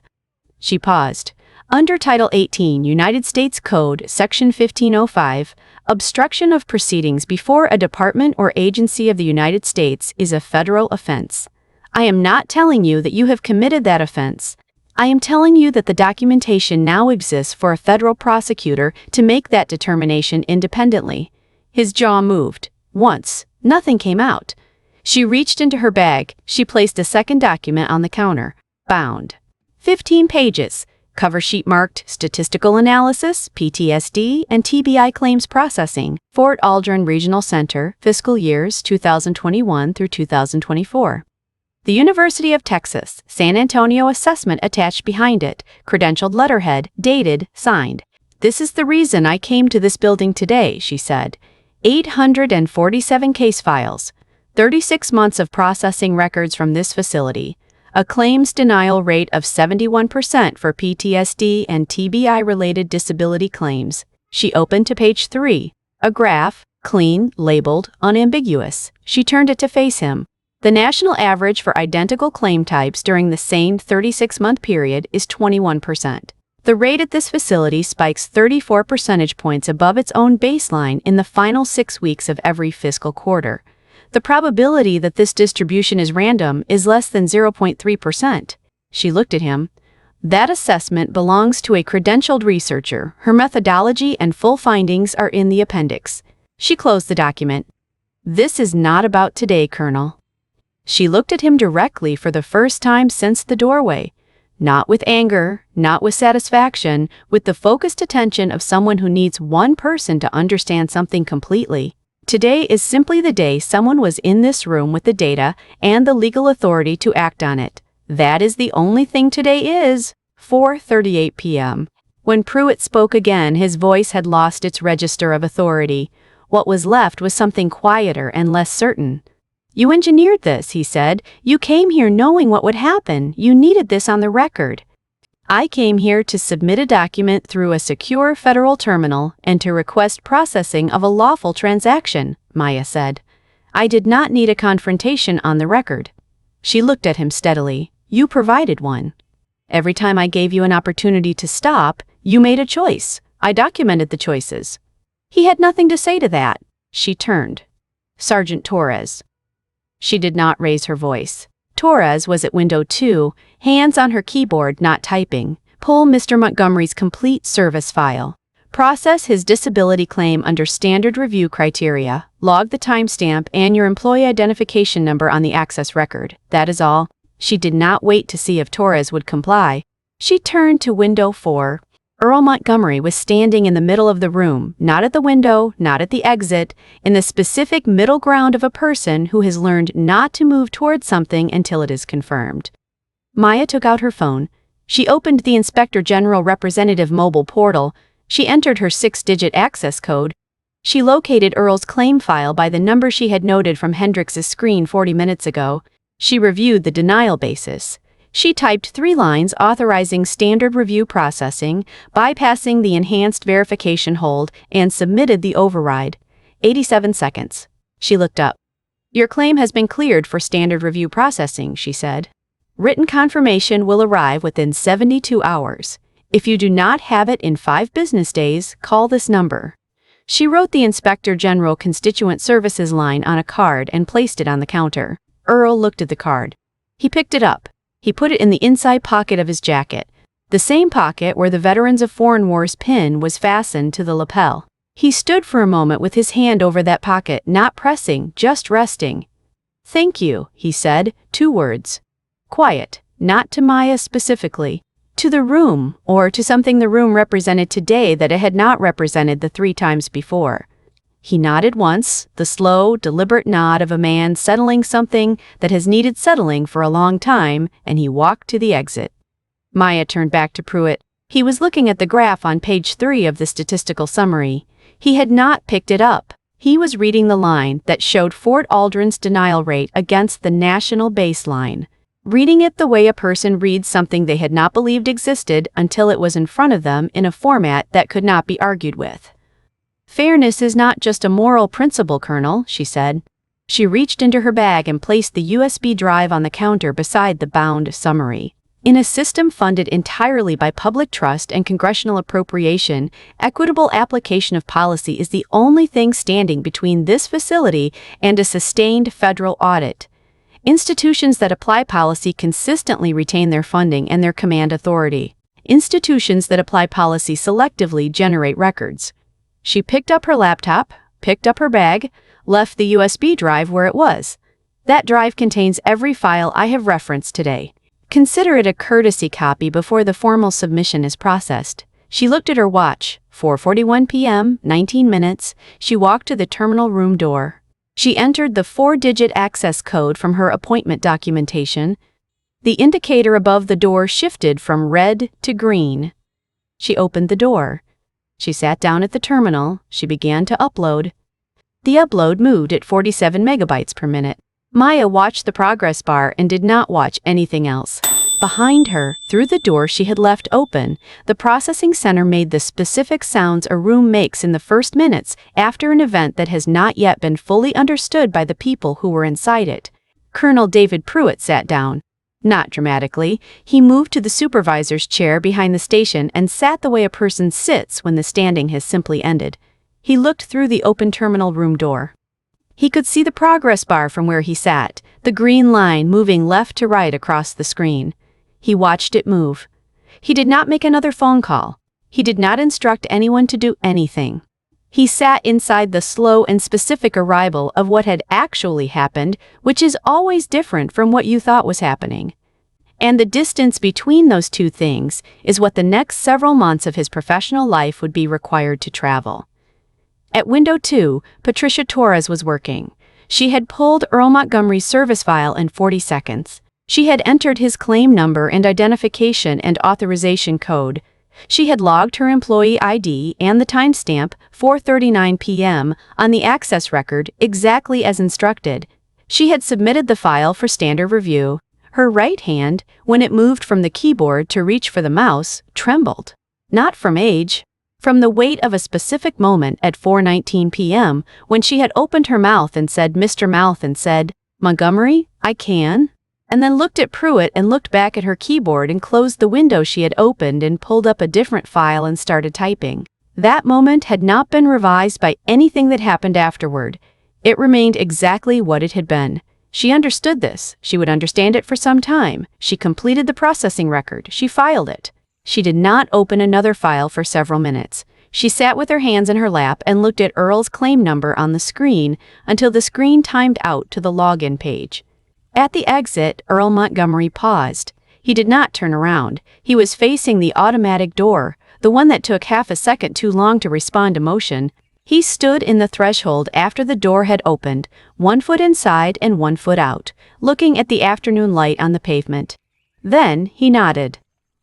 S1: She paused. Under Title 18, United States Code, Section 1505, obstruction of proceedings before a department or agency of the United States is a federal offense. I am not telling you that you have committed that offense. I am telling you that the documentation now exists for a federal prosecutor to make that determination independently. His jaw moved. Once, nothing came out. She reached into her bag. She placed a second document on the counter. Bound. 15 pages. Cover sheet marked Statistical Analysis, PTSD and TBI Claims Processing, Fort Aldrin Regional Center, Fiscal Years 2021 through 2024. The University of Texas, San Antonio assessment attached behind it, credentialed letterhead, dated, signed. This is the reason I came to this building today, she said. 847 case files, 36 months of processing records from this facility. A claims denial rate of 71% for PTSD and TBI-related disability claims. She opened to page 3. A graph, clean, labeled, unambiguous. She turned it to face him. The national average for identical claim types during the same 36-month period is 21%. The rate at this facility spikes 34 percentage points above its own baseline in the final 6 weeks of every fiscal quarter. The probability that this distribution is random is less than 0.3%. She looked at him. That assessment belongs to a credentialed researcher. Her methodology and full findings are in the appendix. She closed the document. This is not about today, Colonel. She looked at him directly for the first time since the doorway. Not with anger, not with satisfaction, with the focused attention of someone who needs one person to understand something completely. Today is simply the day someone was in this room with the data and the legal authority to act on it. That is the only thing today is. 4:38 p.m. When Pruitt spoke again, his voice had lost its register of authority. What was left was something quieter and less certain. You engineered this, he said. You came here knowing what would happen. You needed this on the record. I came here to submit a document through a secure federal terminal and to request processing of a lawful transaction, Maya said. I did not need a confrontation on the record. She looked at him steadily. You provided one. Every time I gave you an opportunity to stop, you made a choice. I documented the choices. He had nothing to say to that. She turned. Sergeant Torres. She did not raise her voice. Torres was at window 2, hands on her keyboard, not typing. Pull Mr. Montgomery's complete service file. Process his disability claim under standard review criteria. Log the timestamp and your employee identification number on the access record. That is all. She did not wait to see if Torres would comply. She turned to window 4. Earl Montgomery was standing in the middle of the room, not at the window, not at the exit, in the specific middle ground of a person who has learned not to move towards something until it is confirmed. Maya took out her phone. She opened the Inspector General Representative mobile portal. She entered her 6-digit access code. She located Earl's claim file by the number she had noted from Hendrix's screen 40 minutes ago. She reviewed the denial basis. She typed 3 lines authorizing standard review processing, bypassing the enhanced verification hold, and submitted the override. 87 seconds. She looked up. Your claim has been cleared for standard review processing, she said. Written confirmation will arrive within 72 hours. If you do not have it in 5 business days, call this number. She wrote the Inspector General Constituent Services line on a card and placed it on the counter. Earl looked at the card. He picked it up. He put it in the inside pocket of his jacket, the same pocket where the Veterans of Foreign Wars pin was fastened to the lapel. He stood for a moment with his hand over that pocket, not pressing, just resting. Thank you, he said, 2 words. Quiet, not to Maya specifically, to the room, or to something the room represented today that it had not represented the 3 times before. He nodded once, the slow, deliberate nod of a man settling something that has needed settling for a long time, and he walked to the exit. Maya turned back to Pruitt. He was looking at the graph on page 3 of the statistical summary. He had not picked it up. He was reading the line that showed Fort Aldrin's denial rate against the national baseline. Reading it the way a person reads something they had not believed existed until it was in front of them in a format that could not be argued with. Fairness is not just a moral principle, Colonel, she said. She reached into her bag and placed the USB drive on the counter beside the bound summary. In a system funded entirely by public trust and congressional appropriation, equitable application of policy is the only thing standing between this facility and a sustained federal audit. Institutions that apply policy consistently retain their funding and their command authority. Institutions that apply policy selectively generate records. She picked up her laptop, picked up her bag, left the USB drive where it was. That drive contains every file I have referenced today. Consider it a courtesy copy before the formal submission is processed. She looked at her watch. 4:41 p.m., 19 minutes. She walked to the terminal room door. She entered the 4-digit access code from her appointment documentation. The indicator above the door shifted from red to green. She opened the door. She sat down at the terminal. She began to upload. The upload moved at 47 megabytes per minute. Maya watched the progress bar and did not watch anything else. Behind her, through the door she had left open, the processing center made the specific sounds a room makes in the first minutes after an event that has not yet been fully understood by the people who were inside it. Colonel David Pruitt sat down. Not dramatically, he moved to the supervisor's chair behind the station and sat the way a person sits when the standing has simply ended. He looked through the open terminal room door. He could see the progress bar from where he sat, the green line moving left to right across the screen. He watched it move. He did not make another phone call. He did not instruct anyone to do anything. He sat inside the slow and specific arrival of what had actually happened, which is always different from what you thought was happening. And the distance between those two things is what the next several months of his professional life would be required to travel. At window 2, Patricia Torres was working. She had pulled Earl Montgomery's service file in 40 seconds. She had entered his claim number and identification and authorization code. She had logged her employee ID and the timestamp, 4:39 p.m., on the access record exactly as instructed. She had submitted the file for standard review. Her right hand, when it moved from the keyboard to reach for the mouse, trembled. Not from age. From the weight of a specific moment at 4:19 p.m. when she had opened her mouth and said, "Mr. Mouth," and said, "Montgomery, I can?" And then looked at Pruitt and looked back at her keyboard and closed the window she had opened and pulled up a different file and started typing. That moment had not been revised by anything that happened afterward. It remained exactly what it had been. She understood this. She would understand it for some time. She completed the processing record. She filed it. She did not open another file for several minutes. She sat with her hands in her lap and looked at Earl's claim number on the screen until the screen timed out to the login page. At the exit, Earl Montgomery paused. He did not turn around. He was facing the automatic door, the one that took half a second too long to respond to motion. He stood in the threshold after the door had opened, 1 foot inside and 1 foot out, looking at the afternoon light on the pavement. Then he nodded.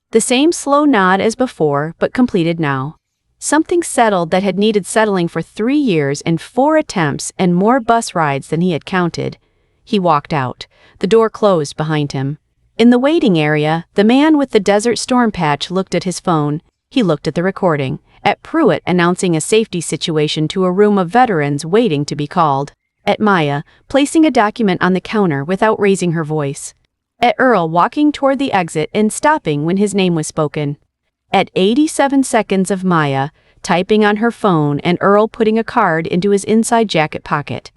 S1: The same slow nod as before, but completed now. Something settled that had needed settling for 3 years and 4 attempts and more bus rides than he had counted. He walked out. The door closed behind him. In the waiting area, the man with the Desert Storm patch looked at his phone. He looked at the recording, at Pruitt announcing a safety situation to a room of veterans waiting to be called, at Maya placing a document on the counter without raising her voice, at Earl walking toward the exit and stopping when his name was spoken, at 87 seconds of Maya typing on her phone and Earl putting a card into his inside jacket pocket.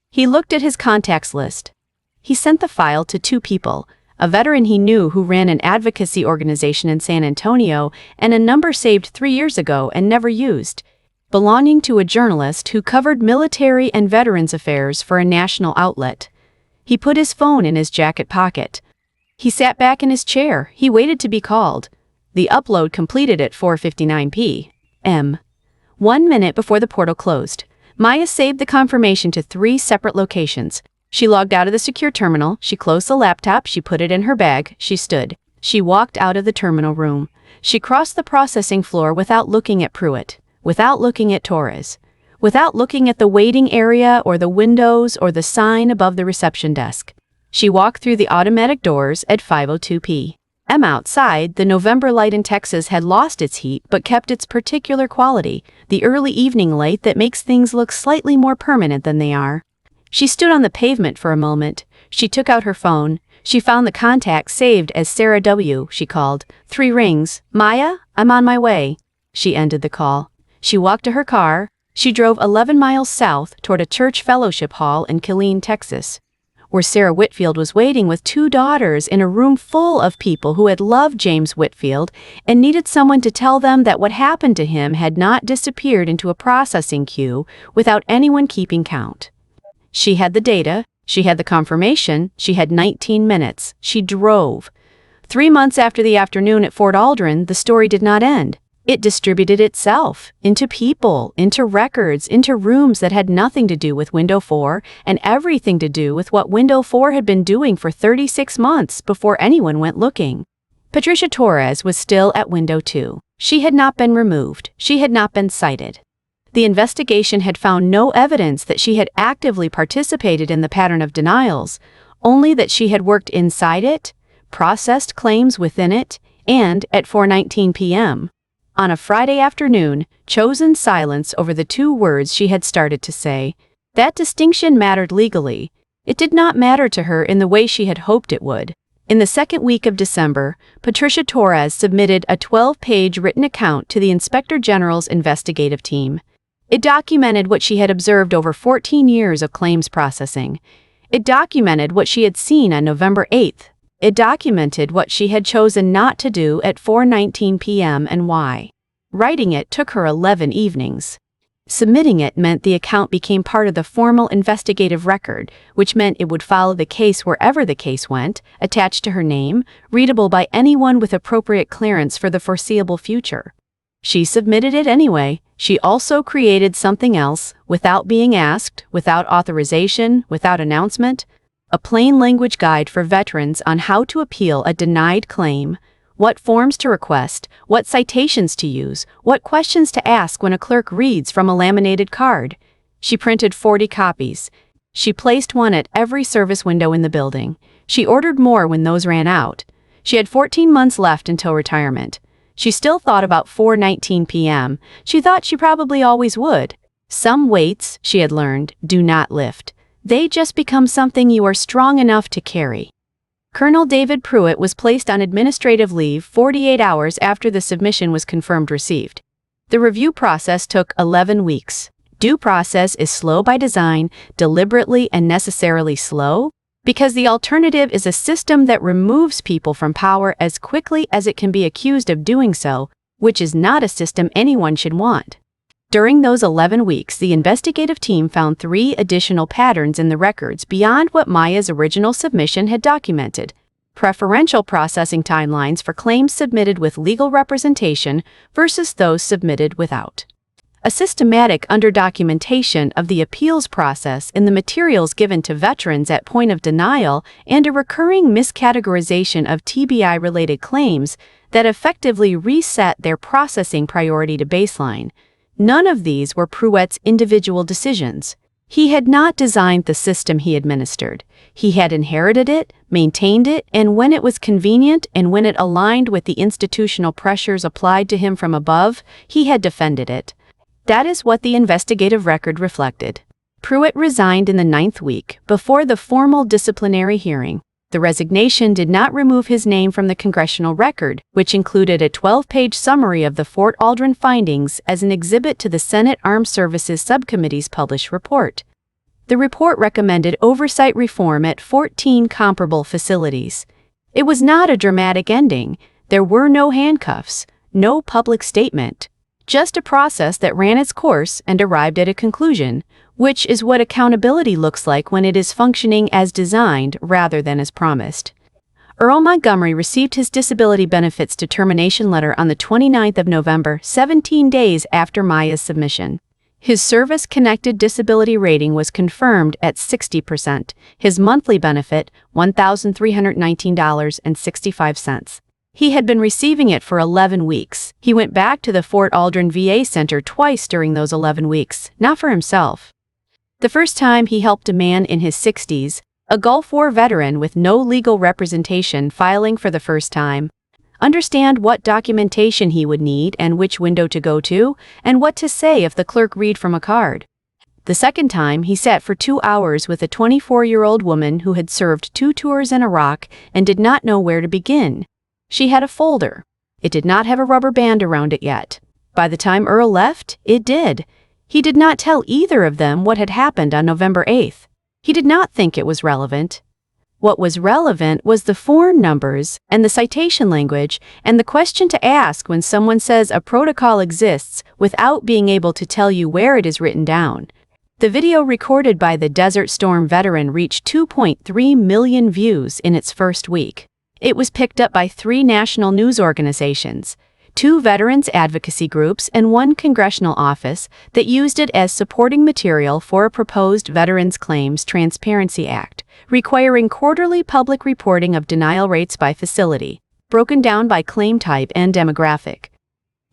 S1: He looked at his contacts list. He sent the file to 2 people, a veteran he knew who ran an advocacy organization in San Antonio, and a number saved 3 years ago and never used, belonging to a journalist who covered military and veterans affairs for a national outlet. He put his phone in his jacket pocket. He sat back in his chair. He waited to be called. The upload completed at 4:59 p.m. 1 minute before the portal closed. Maya saved the confirmation to 3 separate locations. She logged out of the secure terminal, she closed the laptop, she put it in her bag, she stood. She walked out of the terminal room. She crossed the processing floor without looking at Pruitt, without looking at Torres, without looking at the waiting area or the windows or the sign above the reception desk. She walked through the automatic doors at 5:02 p.m. Outside, the November light in Texas had lost its heat but kept its particular quality, the early evening light that makes things look slightly more permanent than they are. She stood on the pavement for a moment. She took out her phone. She found the contact saved as Sarah W. She called. 3 rings. "Maya, I'm on my way." She ended the call. She walked to her car. She drove 11 miles south toward a church fellowship hall in Killeen, Texas, where Sarah Whitfield was waiting with 2 daughters in a room full of people who had loved James Whitfield and needed someone to tell them that what happened to him had not disappeared into a processing queue without anyone keeping count. She had the data, she had the confirmation, she had 19 minutes. She drove. 3 months after the afternoon at Fort Aldrin, the story did not end. It distributed itself into people, into records, into rooms that had nothing to do with Window 4 and everything to do with what Window 4 had been doing for 36 months before anyone went looking. Patricia Torres was still at Window 2. She had not been removed. She had not been cited. The investigation had found no evidence that she had actively participated in the pattern of denials, only that she had worked inside it, processed claims within it, and, at 4:19 p.m., on a Friday afternoon, chosen silence over the 2 words she had started to say. That distinction mattered legally. It did not matter to her in the way she had hoped it would. In the second week of December, Patricia Torres submitted a 12-page written account to the Inspector General's investigative team. It documented what she had observed over 14 years of claims processing. It documented what she had seen on November 8th. It documented what she had chosen not to do at 4:19 p.m. and why. Writing it took her 11 evenings. Submitting it meant the account became part of the formal investigative record, which meant it would follow the case wherever the case went, attached to her name, readable by anyone with appropriate clearance for the foreseeable future. She submitted it anyway. She also created something else, without being asked, without authorization, without announcement, a plain language guide for veterans on how to appeal a denied claim, what forms to request, what citations to use, what questions to ask when a clerk reads from a laminated card. She printed 40 copies. She placed one at every service window in the building. She ordered more when those ran out. She had 14 months left until retirement. She still thought about 4:19 p.m. She thought she probably always would. Some weights, she had learned, do not lift. They just become something you are strong enough to carry. Colonel David Pruitt was placed on administrative leave 48 hours after the submission was confirmed received. The review process took 11 weeks. Due process is slow by design, deliberately and necessarily slow, because the alternative is a system that removes people from power as quickly as it can be accused of doing so, which is not a system anyone should want. During those 11 weeks, the investigative team found 3 additional patterns in the records beyond what Maya's original submission had documented. Preferential processing timelines for claims submitted with legal representation versus those submitted without. A systematic underdocumentation of the appeals process in the materials given to veterans at point of denial, and a recurring miscategorization of TBI-related claims that effectively reset their processing priority to baseline. None of these were Pruitt's individual decisions. He had not designed the system he administered. He had inherited it, maintained it, and when it was convenient and when it aligned with the institutional pressures applied to him from above, he had defended it. That is what the investigative record reflected. Pruitt resigned in the 9th week, before the formal disciplinary hearing. The resignation did not remove his name from the congressional record, which included a 12-page summary of the Fort Aldrin findings as an exhibit to the Senate Armed Services Subcommittee's published report. The report recommended oversight reform at 14 comparable facilities. It was not a dramatic ending. There were no handcuffs, no public statement, just a process that ran its course and arrived at a conclusion, which is what accountability looks like when it is functioning as designed rather than as promised. Earl Montgomery received his disability benefits determination letter on the 29th of November, 17 days after Maya's submission. His service-connected disability rating was confirmed at 60%. His monthly benefit, $1,319.65. He had been receiving it for 11 weeks. He went back to the Fort Aldrin VA Center twice during those 11 weeks, not for himself. The first time he helped a man in his 60s, a Gulf War veteran with no legal representation filing for the first time, understand what documentation he would need and which window to go to, and what to say if the clerk read from a card. The second time, he sat for 2 hours with a 24-year-old woman who had served 2 tours in Iraq and did not know where to begin. She had a folder. It did not have a rubber band around it yet. By the time Earl left, it did. He did not tell either of them what had happened on November 8th. He did not think it was relevant. What was relevant was the form numbers and the citation language and the question to ask when someone says a protocol exists without being able to tell you where it is written down. The video recorded by the Desert Storm veteran reached 2.3 million views in its first week. It was picked up by 3 national news organizations, 2 veterans advocacy groups, and 1 congressional office that used it as supporting material for a proposed Veterans Claims Transparency Act, requiring quarterly public reporting of denial rates by facility, broken down by claim type and demographic.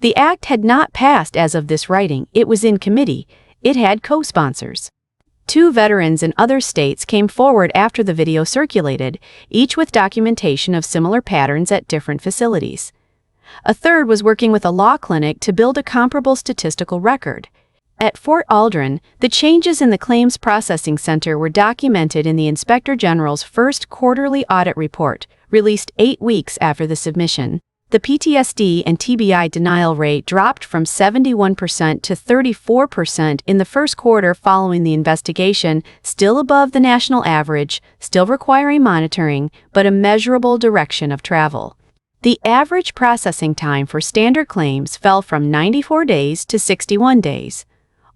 S1: The act had not passed as of this writing. It was in committee. It had co-sponsors. 2 veterans in other states came forward after the video circulated, each with documentation of similar patterns at different facilities. A third was working with a law clinic to build a comparable statistical record. At Fort Aldrin, the changes in the Claims Processing Center were documented in the Inspector General's first quarterly audit report, released 8 weeks after the submission. The PTSD and TBI denial rate dropped from 71% to 34% in the first quarter following the investigation, still above the national average, still requiring monitoring, but a measurable direction of travel. The average processing time for standard claims fell from 94 days to 61 days.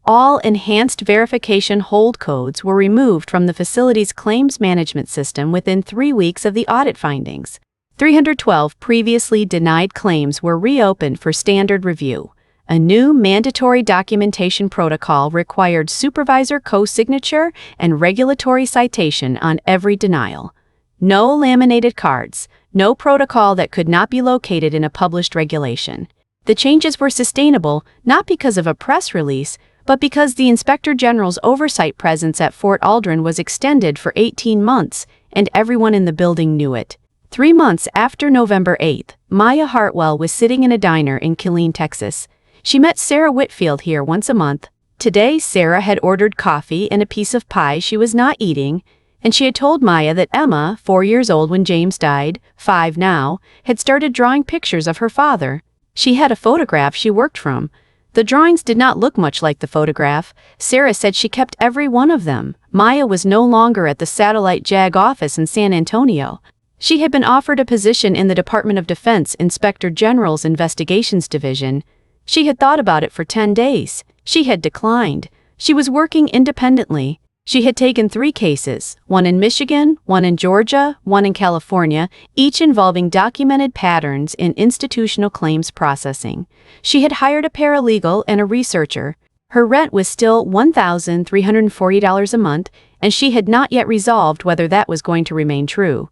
S1: All enhanced verification hold codes were removed from the facility's claims management system within 3 weeks of the audit findings. 312 previously denied claims were reopened for standard review. A new mandatory documentation protocol required supervisor co-signature and regulatory citation on every denial. No laminated cards, no protocol that could not be located in a published regulation. The changes were sustainable not because of a press release, but because the Inspector General's oversight presence at Fort Aldrin was extended for 18 months, and everyone in the building knew it. 3 months after November 8th, Maya Hartwell was sitting in a diner in Killeen, Texas. She met Sarah Whitfield here once a month. Today, Sarah had ordered coffee and a piece of pie she was not eating, and she had told Maya that Emma, 4 years old when James died, 5 now, had started drawing pictures of her father. She had a photograph she worked from. The drawings did not look much like the photograph. Sarah said she kept every one of them. Maya was no longer at the Satellite JAG office in San Antonio. She had been offered a position in the Department of Defense Inspector General's Investigations Division. She had thought about it for 10 days. She had declined. She was working independently. She had taken 3 cases, one in Michigan, one in Georgia, one in California, each involving documented patterns in institutional claims processing. She had hired a paralegal and a researcher. Her rent was still $1,340 a month, and she had not yet resolved whether that was going to remain true.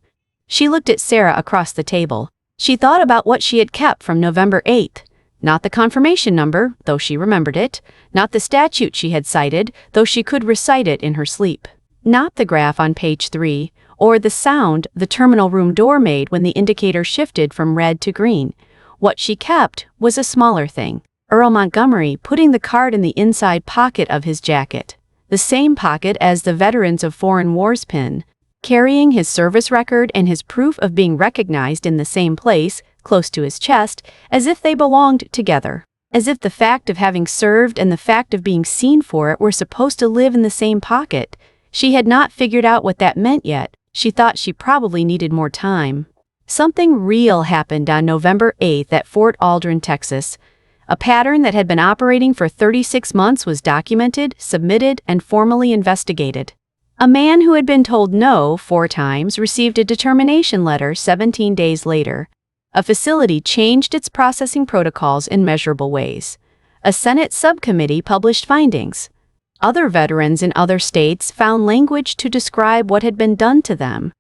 S1: She looked at Sarah across the table. She thought about what she had kept from November 8th. Not the confirmation number, though she remembered it. Not the statute she had cited, though she could recite it in her sleep. Not the graph on page 3, or the sound the terminal room door made when the indicator shifted from red to green. What she kept was a smaller thing. Earl Montgomery putting the card in the inside pocket of his jacket. The same pocket as the Veterans of Foreign Wars pin. Carrying his service record and his proof of being recognized in the same place, close to his chest, as if they belonged together. As if the fact of having served and the fact of being seen for it were supposed to live in the same pocket. She had not figured out what that meant yet. She thought she probably needed more time. Something real happened on November 8th at Fort Aldrin, Texas. A pattern that had been operating for 36 months was documented, submitted, and formally investigated. A man who had been told no 4 times received a determination letter 17 days later. A facility changed its processing protocols in measurable ways. A Senate subcommittee published findings. Other veterans in other states found language to describe what had been done to them.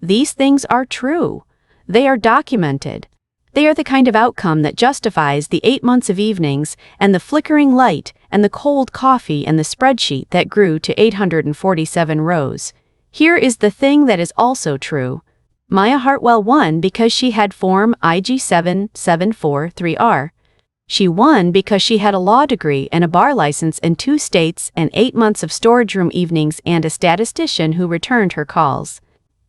S1: These things are true. They are documented. They are the kind of outcome that justifies the 8 months of evenings and the flickering light and the cold coffee and the spreadsheet that grew to 847 rows. Here is the thing that is also true. Maya Hartwell won because she had Form IG-7743R. She won because she had a law degree and a bar license in 2 states and 8 months of storage room evenings and a statistician who returned her calls.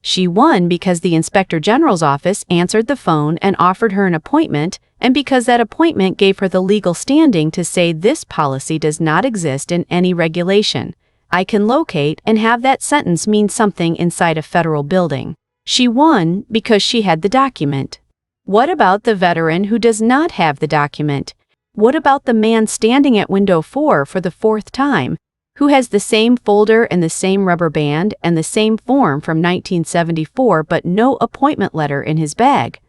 S1: She won because the Inspector General's office answered the phone and offered her an appointment, and because that appointment gave her the legal standing to say this policy does not exist in any regulation. I can locate and have that sentence mean something inside a federal building. She won because she had the document. What about the veteran who does not have the document? What about the man standing at window 4 for the 4th time, who has the same folder and the same rubber band and the same form from 1974 but no appointment letter in his bag?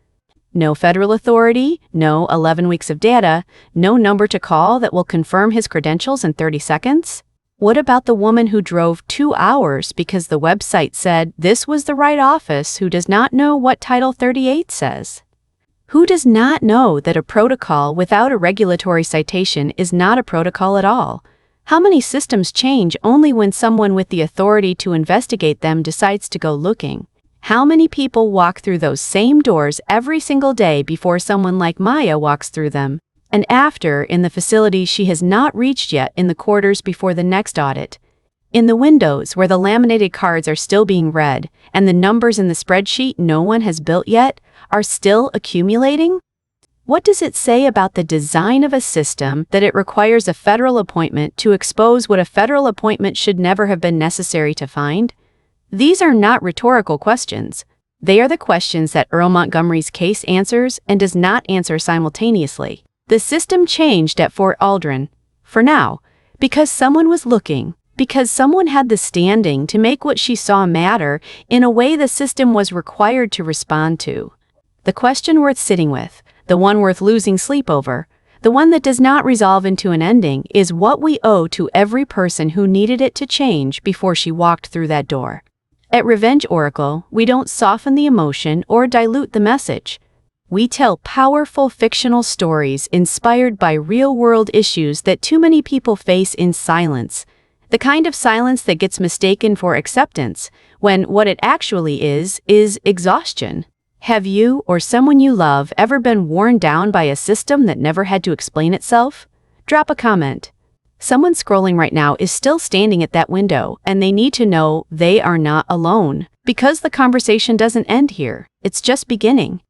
S1: No federal authority, no 11 weeks of data, no number to call that will confirm his credentials in 30 seconds? What about the woman who drove 2 hours because the website said this was the right office who does not know what Title 38 says? Who does not know that a protocol without a regulatory citation is not a protocol at all? How many systems change only when someone with the authority to investigate them decides to go looking? How many people walk through those same doors every single day before someone like Maya walks through them? And after, in the facility she has not reached yet in the quarters before the next audit. In the windows where the laminated cards are still being read, and the numbers in the spreadsheet no one has built yet are still accumulating? What does it say about the design of a system that it requires a federal appointment to expose what a federal appointment should never have been necessary to find? These are not rhetorical questions. They are the questions that Earl Montgomery's case answers and does not answer simultaneously. The system changed at Fort Aldrin, for now, because someone was looking, because someone had the standing to make what she saw matter in a way the system was required to respond to. The question worth sitting with, the one worth losing sleep over, the one that does not resolve into an ending, is what we owe to every person who needed it to change before she walked through that door. At Revenge Oracle, we don't soften the emotion or dilute the message. We tell powerful fictional stories inspired by real-world issues that too many people face in silence. The kind of silence that gets mistaken for acceptance, when what it actually is exhaustion. Have you or someone you love ever been worn down by a system that never had to explain itself? Drop a comment. Someone scrolling right now is still standing at that window, and they need to know they are not alone. Because the conversation doesn't end here, it's just beginning.